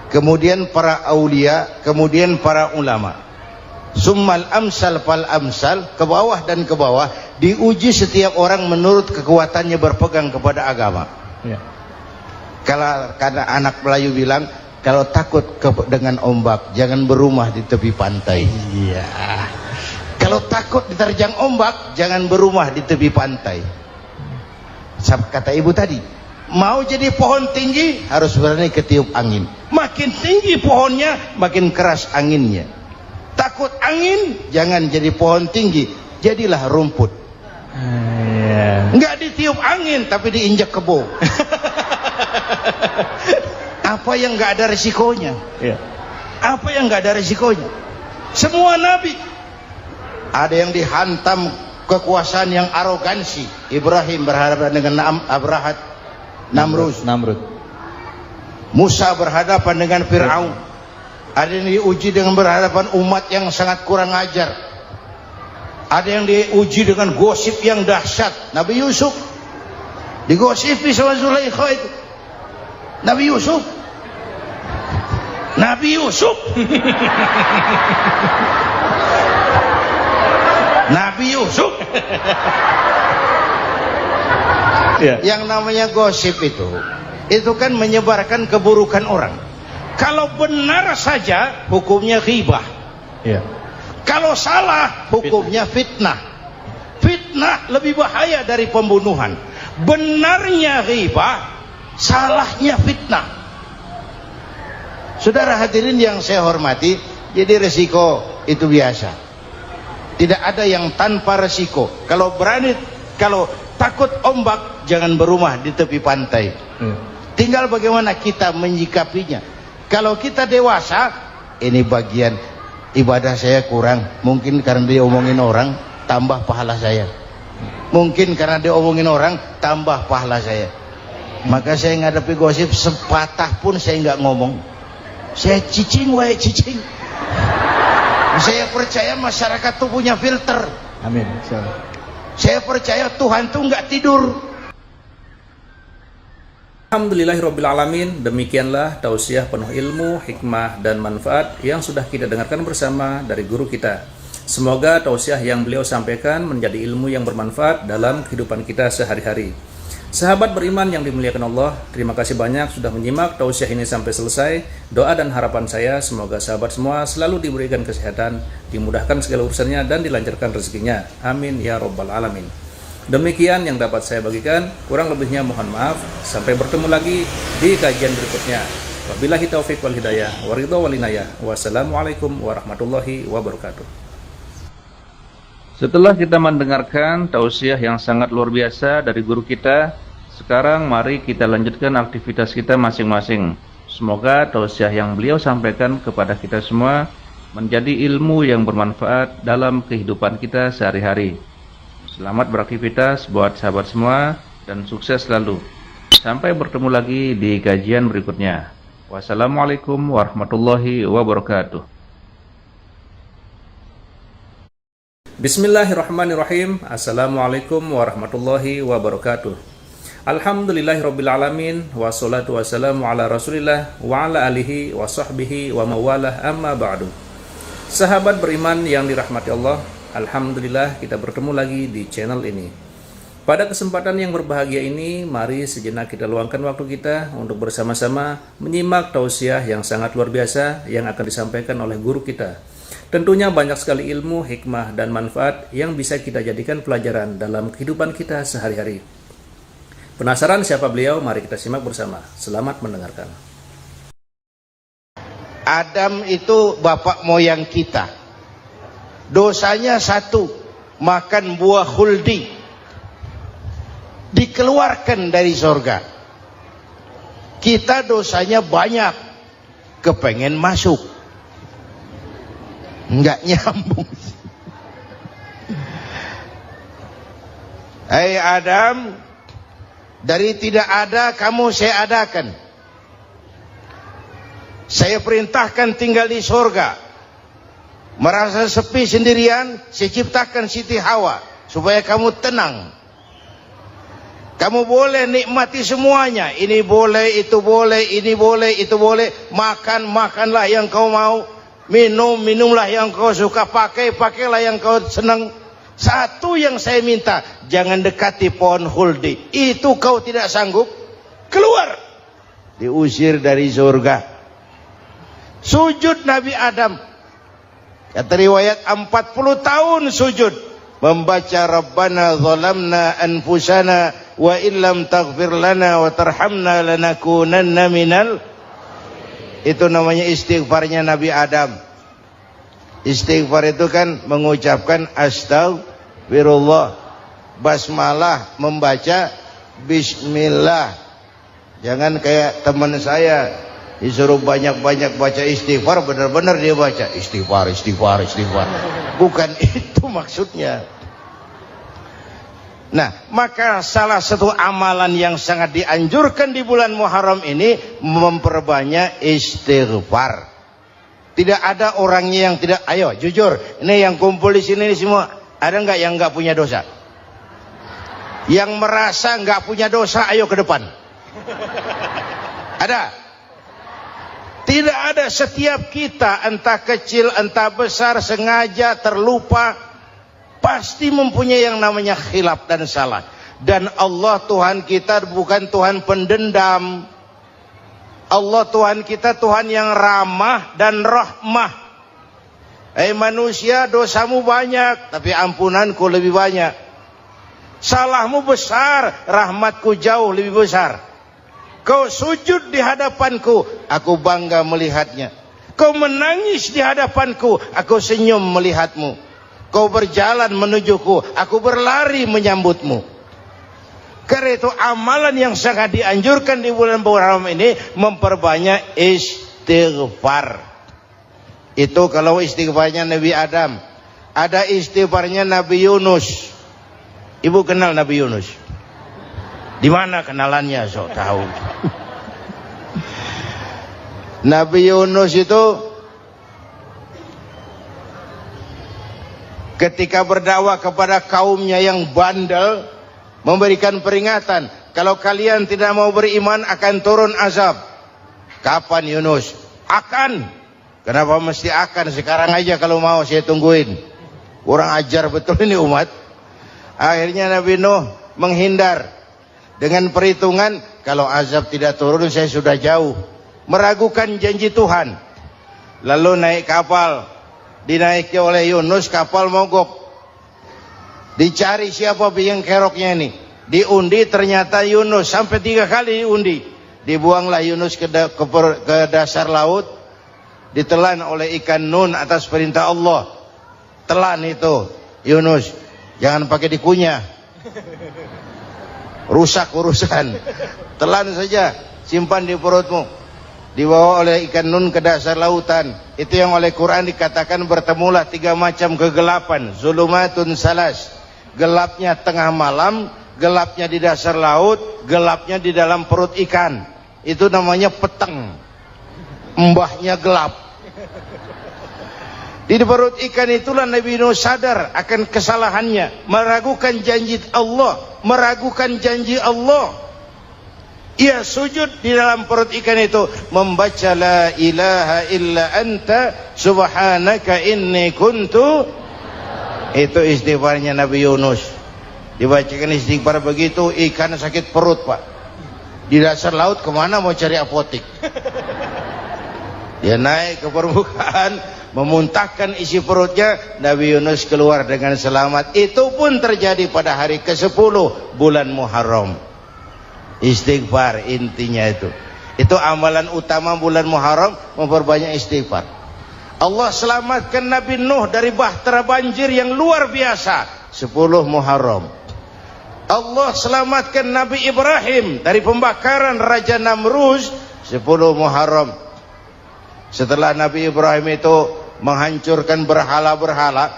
kemudian para aulia, kemudian para ulama. Summal amsal fal amsal, ke bawah dan ke bawah, diuji setiap orang menurut kekuatannya berpegang kepada agama. Kalau karena anak Melayu bilang, kalau takut dengan ombak, jangan berumah di tepi pantai. Kalau takut diterjang ombak, jangan berumah di tepi pantai. Kata ibu tadi, mau jadi pohon tinggi harus berani ketiup angin. Makin tinggi pohonnya, makin keras anginnya. Takut angin, jangan jadi pohon tinggi, jadilah rumput. Enggak ditiup angin, tapi diinjak kebo. Apa yang enggak ada resikonya? Apa yang enggak ada resikonya? Semua nabi ada yang dihantam kekuasaan yang arogansi. Ibrahim berhadapan dengan Namrud. Musa berhadapan dengan Fir'aun. Ada yang diuji dengan berhadapan umat yang sangat kurang ajar. Ada yang diuji dengan gosip yang dahsyat. Nabi Yusuf digosipi sama Zulaikha itu. Nabi Yusuf Yang namanya gosip itu kan menyebarkan keburukan orang. Kalau benar saja hukumnya ghibah. Kalau salah hukumnya fitnah. Fitnah lebih bahaya dari pembunuhan. Benarnya ghibah, salahnya fitnah. Saudara hadirin yang saya hormati, jadi resiko itu biasa. Tidak ada yang tanpa resiko. Kalau takut ombak, jangan berumah di tepi pantai. Tinggal bagaimana kita menyikapinya. Kalau kita dewasa, ini bagian ibadah saya kurang. Mungkin karena dia omongin orang, tambah pahala saya. Mungkin karena dia omongin orang, tambah pahala saya. Maka saya ngadapi gosip, sepatah pun saya nggak ngomong. Saya cicing. Saya percaya masyarakat tuh punya filter. Amin. Saya percaya Tuhan tuh nggak tidur. Alhamdulillahirrabbilalamin. Demikianlah tausiah penuh ilmu, hikmah, dan manfaat yang sudah kita dengarkan bersama dari guru kita. Semoga tausiah yang beliau sampaikan menjadi ilmu yang bermanfaat dalam kehidupan kita sehari-hari. Sahabat beriman yang dimuliakan Allah, terima kasih banyak sudah menyimak tausiah ini sampai selesai. Doa dan harapan saya semoga sahabat semua selalu diberikan kesehatan, dimudahkan segala urusannya, dan dilancarkan rezekinya. Amin ya rabbal alamin. Demikian yang dapat saya bagikan, kurang lebihnya mohon maaf. Sampai bertemu lagi di kajian berikutnya. Wabillahi taufiq wal hidayah, waridho wal inayah. Wassalamualaikum warahmatullahi wabarakatuh. Setelah kita mendengarkan tausiah yang sangat luar biasa dari guru kita, sekarang mari kita lanjutkan aktivitas kita masing-masing. Semoga tausiah yang beliau sampaikan kepada kita semua menjadi ilmu yang bermanfaat dalam kehidupan kita sehari-hari. Selamat beraktivitas buat sahabat semua dan sukses selalu. Sampai bertemu lagi di kajian berikutnya. Wassalamualaikum warahmatullahi wabarakatuh. Bismillahirrahmanirrahim. Assalamualaikum warahmatullahi wabarakatuh. Alhamdulillahirrabbilalamin. Wassalatu wassalamu ala rasulillah wa ala alihi wa sahbihi wa mawalah, amma ba'du. Sahabat beriman yang dirahmati Allah, alhamdulillah kita bertemu lagi di channel ini. Pada kesempatan yang berbahagia ini, mari sejenak kita luangkan waktu kita untuk bersama-sama menyimak tausiah yang sangat luar biasa yang akan disampaikan oleh guru kita. Tentunya banyak sekali ilmu, hikmah, dan manfaat yang bisa kita jadikan pelajaran dalam kehidupan kita sehari-hari. Penasaran siapa beliau? Mari kita simak bersama. Selamat mendengarkan. Adam itu bapak moyang kita. Dosanya satu, makan buah khuldi. Dikeluarkan dari surga. Kita dosanya banyak, kepengen masuk. Enggak nyambung. Hai Adam, dari tidak ada kamu saya adakan. Saya perintahkan tinggal di surga. Merasa sepi sendirian, saya ciptakan Siti Hawa supaya kamu tenang. Kamu boleh nikmati semuanya. Ini boleh, itu boleh, ini boleh, itu boleh. Makan, makanlah yang kau mau. Minum, minumlah yang kau suka. Pakai, pakailah yang kau senang. Satu yang saya minta, jangan dekati pohon khuldi. Itu kau tidak sanggup, keluar. Diusir dari surga. Sujud Nabi Adam. Kata riwayat 40 tahun sujud. Membaca Rabbana zalamna anfusana wa illam taghfir lana wa tarhamna lanakunanna minal. Itu namanya istighfarnya Nabi Adam. Istighfar itu kan mengucapkan astagfirullah. Basmalah membaca bismillah. Jangan kayak teman saya disuruh banyak-banyak baca istighfar, benar-benar dia baca istighfar, istighfar, istighfar. Bukan itu maksudnya. Nah, maka salah satu amalan yang sangat dianjurkan di bulan Muharram ini memperbanyak istighfar. Tidak ada orangnya yang tidak. Ayo jujur, ini yang kumpul di sini ini semua, ada nggak yang nggak punya dosa? Yang merasa nggak punya dosa, ayo ke depan. Ada? Tidak ada. Setiap kita, entah kecil entah besar, sengaja terlupa, pasti mempunyai yang namanya khilaf dan salah. Dan Allah Tuhan kita bukan Tuhan pendendam. Allah Tuhan kita Tuhan yang ramah dan rahmah. Manusia, dosamu banyak, tapi ampunanku lebih banyak. Salahmu besar, rahmatku jauh lebih besar. Kau sujud di hadapanku, aku bangga melihatnya. Kau menangis di hadapanku, aku senyum melihatmu. Kau berjalan menujuku, aku berlari menyambutmu. Karena itu amalan yang sangat dianjurkan di bulan Muharram ini memperbanyak istighfar. Itu kalau istighfarnya Nabi Adam. Ada istighfarnya Nabi Yunus. Ibu kenal Nabi Yunus? Di mana kenalannya? Sok tahu. Nabi Yunus itu ketika berdakwah kepada kaumnya yang bandel, memberikan peringatan, kalau kalian tidak mau beriman akan turun azab. Kapan Yunus? Akan. Kenapa mesti akan? Sekarang aja kalau mau saya tungguin. Kurang ajar betul ini umat. Akhirnya Nabi Nuh menghindar dengan perhitungan, kalau azab tidak turun saya sudah jauh. Meragukan janji Tuhan. Lalu naik kapal, dinaiki oleh Yunus, kapal mogok. Dicari siapa biang keroknya ini. Diundi, ternyata Yunus. Sampai 3 kali diundi. Dibuanglah Yunus ke dasar laut. Ditelan oleh ikan nun atas perintah Allah. Telan itu Yunus. Jangan pakai dikunyah, rusak urusan. Telan saja, simpan di perutmu. Dibawa oleh ikan nun ke dasar lautan. Itu yang oleh Quran dikatakan bertemulah 3 macam kegelapan. Zulumatun salas. Gelapnya tengah malam, gelapnya di dasar laut, gelapnya di dalam perut ikan. Itu namanya peteng. Mbahnya gelap. Di perut ikan itulah Nabi Nuh sadar akan kesalahannya, meragukan janji Allah, meragukan janji Allah. Ia sujud di dalam perut ikan itu, membaca la ilaha illa anta subhanaka inni kuntu. Itu istighfarnya Nabi Yunus. Dibacakan istighfar begitu, ikan sakit perut, Pak. Di dasar laut kemana mau cari apotik? Dia naik ke permukaan, memuntahkan isi perutnya, Nabi Yunus keluar dengan selamat. Itu pun terjadi pada hari ke-10 bulan Muharram. Istighfar intinya itu. Itu amalan utama bulan Muharram, memperbanyak istighfar. Allah selamatkan Nabi Nuh dari bahtera banjir yang luar biasa 10 Muharram. Allah selamatkan Nabi Ibrahim dari pembakaran Raja Namrus 10 Muharram. Setelah Nabi Ibrahim itu menghancurkan berhala-berhala,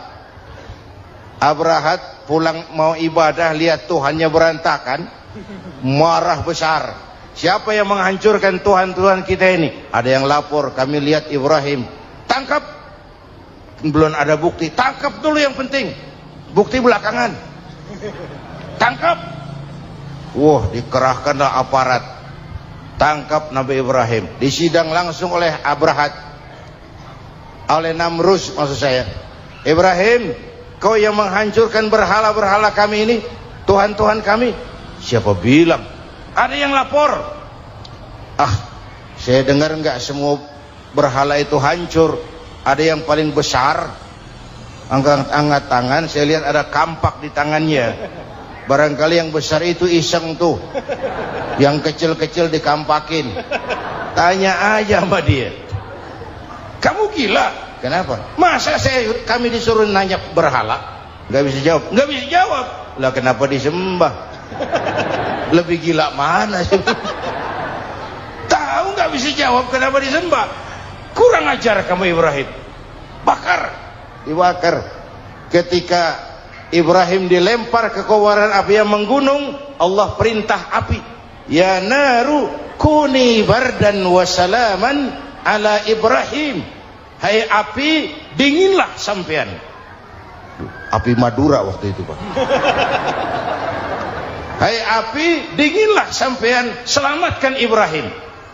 Abrahat pulang mau ibadah, lihat Tuhannya berantakan, marah besar. Siapa yang menghancurkan Tuhan-Tuhan kita ini? Ada yang lapor, kami lihat Ibrahim. Tangkap. Belum ada bukti, tangkap dulu yang penting, bukti belakangan. Tangkap. Wah, dikerahkanlah aparat, tangkap Nabi Ibrahim, disidang langsung oleh Abrahat, oleh Namrus maksud saya. Ibrahim, kau yang menghancurkan berhala-berhala kami ini, Tuhan-Tuhan kami. Siapa bilang? Ada yang lapor. Ah, saya dengar enggak semua berhala itu hancur. Ada yang paling besar, angkat tangan, saya lihat ada kampak di tangannya. Barangkali yang besar itu iseng tuh, yang kecil-kecil dikampakin. Tanya aja sama dia, kamu gila? Kenapa? Masa kami disuruh nanya berhala? Gak bisa jawab. Gak bisa jawab. Lah kenapa disembah? Lebih gila mana sih? Tahu gak bisa jawab kenapa disembah? Kurang ajar kamu Ibrahim. Bakar, dibakar. Ketika Ibrahim dilempar ke kobaran api yang menggunung, Allah perintah api, ya naru kuni bardan wa salaman ala Ibrahim. Hai api, dinginlah sampean. Api Madura waktu itu, Pak. Hai api, dinginlah sampean, selamatkan Ibrahim.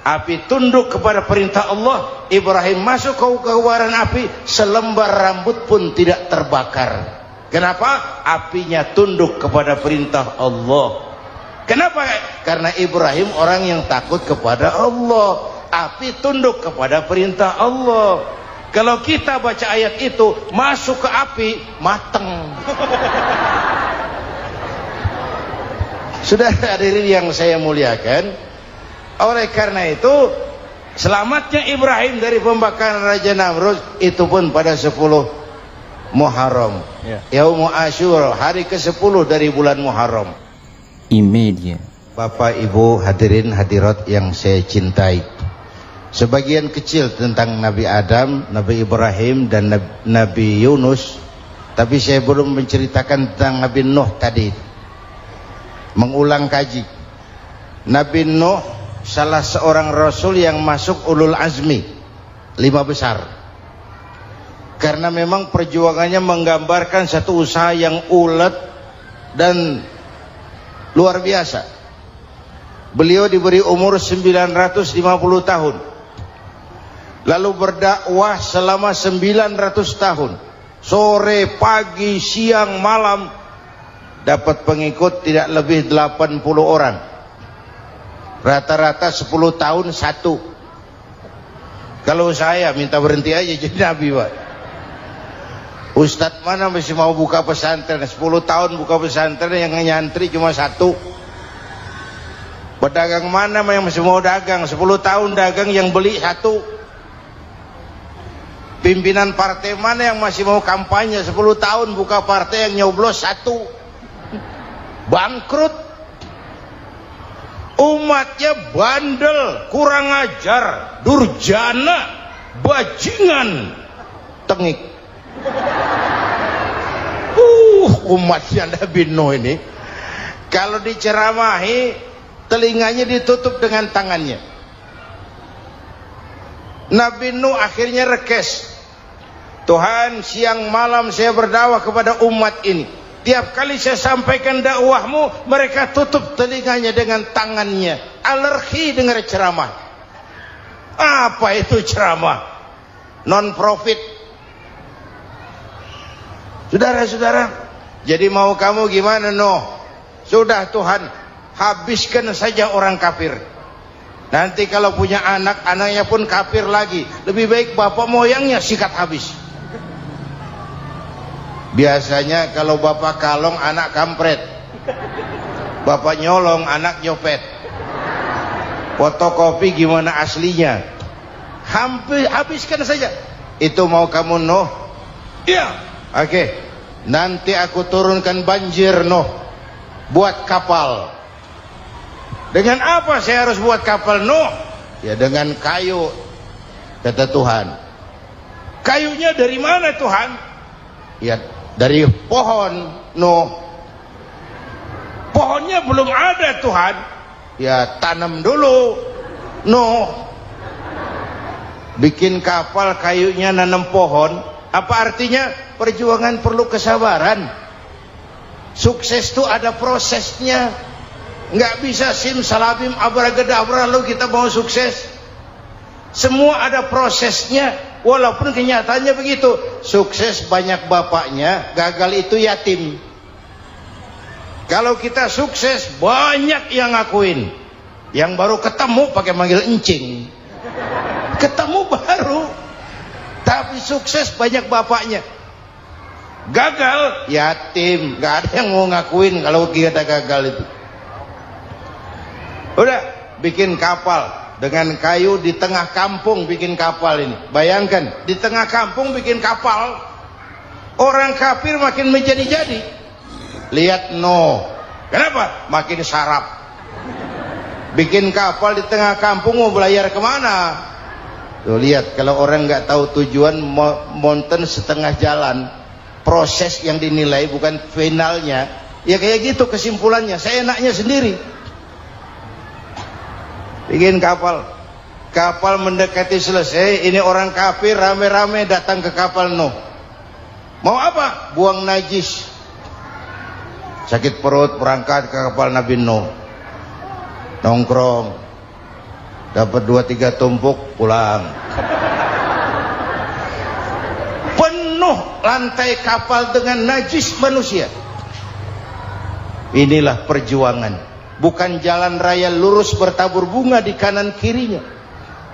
Api tunduk kepada perintah Allah. Ibrahim masuk ke kobaran api, selembar rambut pun tidak terbakar. Kenapa? Apinya tunduk kepada perintah Allah. Kenapa? Karena Ibrahim orang yang takut kepada Allah. Api tunduk kepada perintah Allah. Kalau kita baca ayat itu, masuk ke api, mateng. Sudah hadirin yang saya muliakan, oleh karena itu selamatnya Ibrahim dari pembakaran Raja Namrus itu pun pada 10 Muharram, Yaumul Asyura, hari ke-10 dari bulan Muharram. Imedia. Bapak Ibu hadirin hadirat yang saya cintai, sebagian kecil tentang Nabi Adam, Nabi Ibrahim dan Nabi Yunus, tapi saya belum menceritakan tentang Nabi Nuh tadi. Mengulang kaji. Nabi Nuh salah seorang rasul yang masuk ulul azmi, 5 besar. Karena memang perjuangannya menggambarkan satu usaha yang ulet dan luar biasa. Beliau diberi umur 950 tahun, lalu berdakwah selama 900 tahun, sore, pagi, siang, malam, dapat pengikut tidak lebih 80 orang, rata-rata 10 tahun satu. Kalau saya minta berhenti aja jadi nabi, Pak. Ustadz mana masih mau buka pesantren, 10 tahun buka pesantren, yang nyantri cuma satu. Pedagang mana yang masih mau dagang, 10 tahun dagang yang beli satu. Pimpinan partai mana yang masih mau kampanye, 10 tahun buka partai, yang nyoblos satu. Bangkrut. Umatnya bandel, kurang ajar, durjana, bajingan, tengik. Umatnya Nabi Nuh ini kalau diceramahi, telinganya ditutup dengan tangannya. Nabi Nuh akhirnya rekes. Tuhan, siang malam saya berdakwah kepada umat ini. Tiap kali saya sampaikan dakwahmu, mereka tutup telinganya dengan tangannya. Alergi dengar ceramah. Apa itu ceramah? Non profit. Saudara-saudara, jadi mau kamu gimana? Sudah Tuhan, habiskan saja orang kafir. Nanti kalau punya anak, anaknya pun kafir lagi. Lebih baik bapak moyangnya sikat habis. Biasanya kalau bapak kalong, anak kampret. Bapak nyolong, anak nyopet. Fotokopi gimana aslinya? Hampir habiskan saja. Itu mau kamu Iya. Oke. Nanti aku turunkan banjir buat kapal. Dengan apa saya harus buat kapal Ya dengan kayu, kata Tuhan. Kayunya dari mana Tuhan? Ya dari pohon Pohonnya belum ada Tuhan. Ya tanam dulu bikin kapal kayunya nanam pohon. Apa artinya? Perjuangan perlu kesabaran. Sukses itu ada prosesnya. Nggak bisa simsalabim abracadabra lalu kita mau sukses. Semua ada prosesnya. Walaupun kenyataannya begitu. Sukses banyak bapaknya, gagal itu yatim. Kalau kita sukses banyak yang ngakuin. Yang baru ketemu pakai manggil encing. Ketemu baru. Tapi sukses banyak bapaknya. Gagal yatim, nggak ada yang mau ngakuin kalau kita gagal itu. Udah bikin kapal dengan kayu di tengah kampung, bikin kapal ini. Bayangkan di tengah kampung bikin kapal, orang kafir makin menjadi-jadi. Lihat kenapa? Makin sarap. Bikin kapal di tengah kampung mau belayar kemana? Tuh lihat, kalau orang nggak tahu tujuan, mountain setengah jalan. Proses yang dinilai bukan finalnya. Ya kayak gitu kesimpulannya. Saya enaknya sendiri. Bikin kapal. Kapal mendekati selesai. Ini orang kafir rame-rame datang ke kapal Mau apa? Buang najis. Sakit perut berangkat ke kapal Nabi Nongkrong. Dapat 2-3 tumpuk pulang. Penuh lantai kapal dengan najis manusia. Inilah perjuangan. Bukan jalan raya lurus bertabur bunga di kanan kirinya.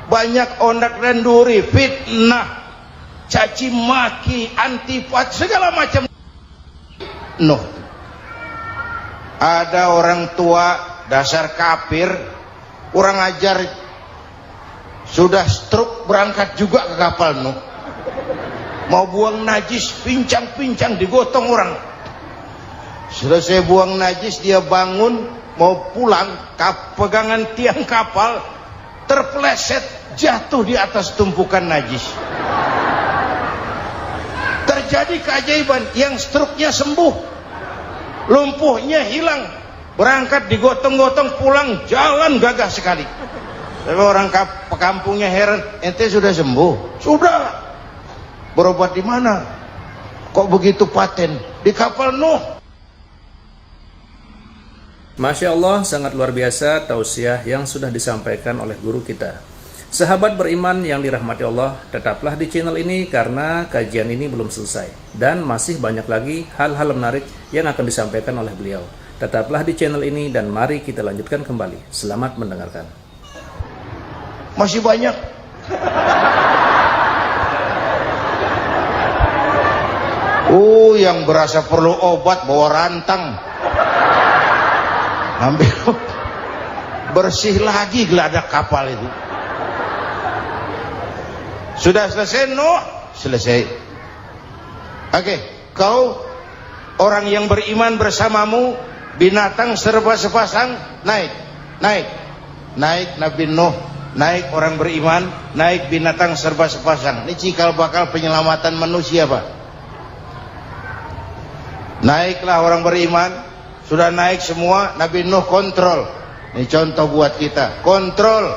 Banyak ondak dan duri, fitnah, caci maki, antipat, segala macam. Ada orang tua dasar kafir, kurang ajar, sudah stroke berangkat juga ke kapal mau buang najis, pincang-pincang digotong orang. Selesai buang najis dia bangun mau pulang, pegangan tiang kapal terpeleset jatuh di atas tumpukan najis. Terjadi keajaiban, yang stroke-nya sembuh, lumpuhnya hilang, berangkat digotong-gotong pulang, jalan gagah sekali. Tapi orang kampungnya heran, ente sudah sembuh? Sudah. Berobat di mana? Kok begitu paten? Di kapal Masya Allah, sangat luar biasa tausiah yang sudah disampaikan oleh guru kita. Sahabat beriman yang dirahmati Allah, tetaplah di channel ini karena kajian ini belum selesai. Dan masih banyak lagi hal-hal menarik yang akan disampaikan oleh beliau. Tetaplah di channel ini dan mari kita lanjutkan kembali. Selamat mendengarkan. Masih banyak. Yang berasa perlu obat bawa rantang. Ambil bersih lagi geladak kapal itu. Sudah selesai selesai. Oke, kau orang yang beriman bersamamu, binatang serba sepasang, naik Nabi Nuh, naik orang beriman, naik binatang serba sepasang. Ini cikal bakal penyelamatan manusia, Pak. Naiklah orang beriman, sudah naik semua, Nabi Nuh kontrol. Ini contoh buat kita, kontrol.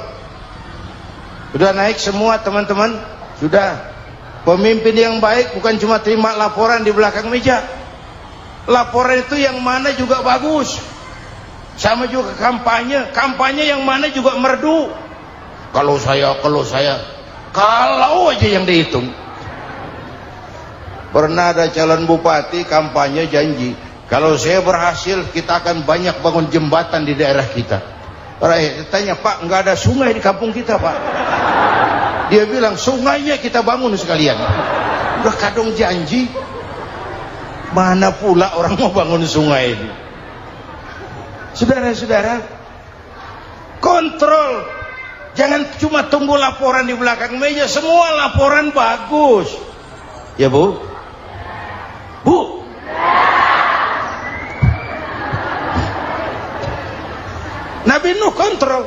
Sudah naik semua teman-teman, sudah. Pemimpin yang baik bukan cuma terima laporan di belakang meja. Laporan itu yang mana juga bagus. Sama juga kampanye. Kampanye yang mana juga merdu. Kalau saya kalau aja yang dihitung. Pernah ada calon bupati kampanye janji, kalau saya berhasil kita akan banyak bangun jembatan di daerah kita. Rakyat tanya, Pak, nggak ada sungai di kampung kita, Pak. Dia bilang, sungainya kita bangun sekalian. Udah kadung janji, mana pula orang mau bangun sungai ini. Saudara-saudara, kontrol. Jangan cuma tunggu laporan di belakang meja. Semua laporan bagus. Ya, Bu? Bu, Nabi Nuh kontrol.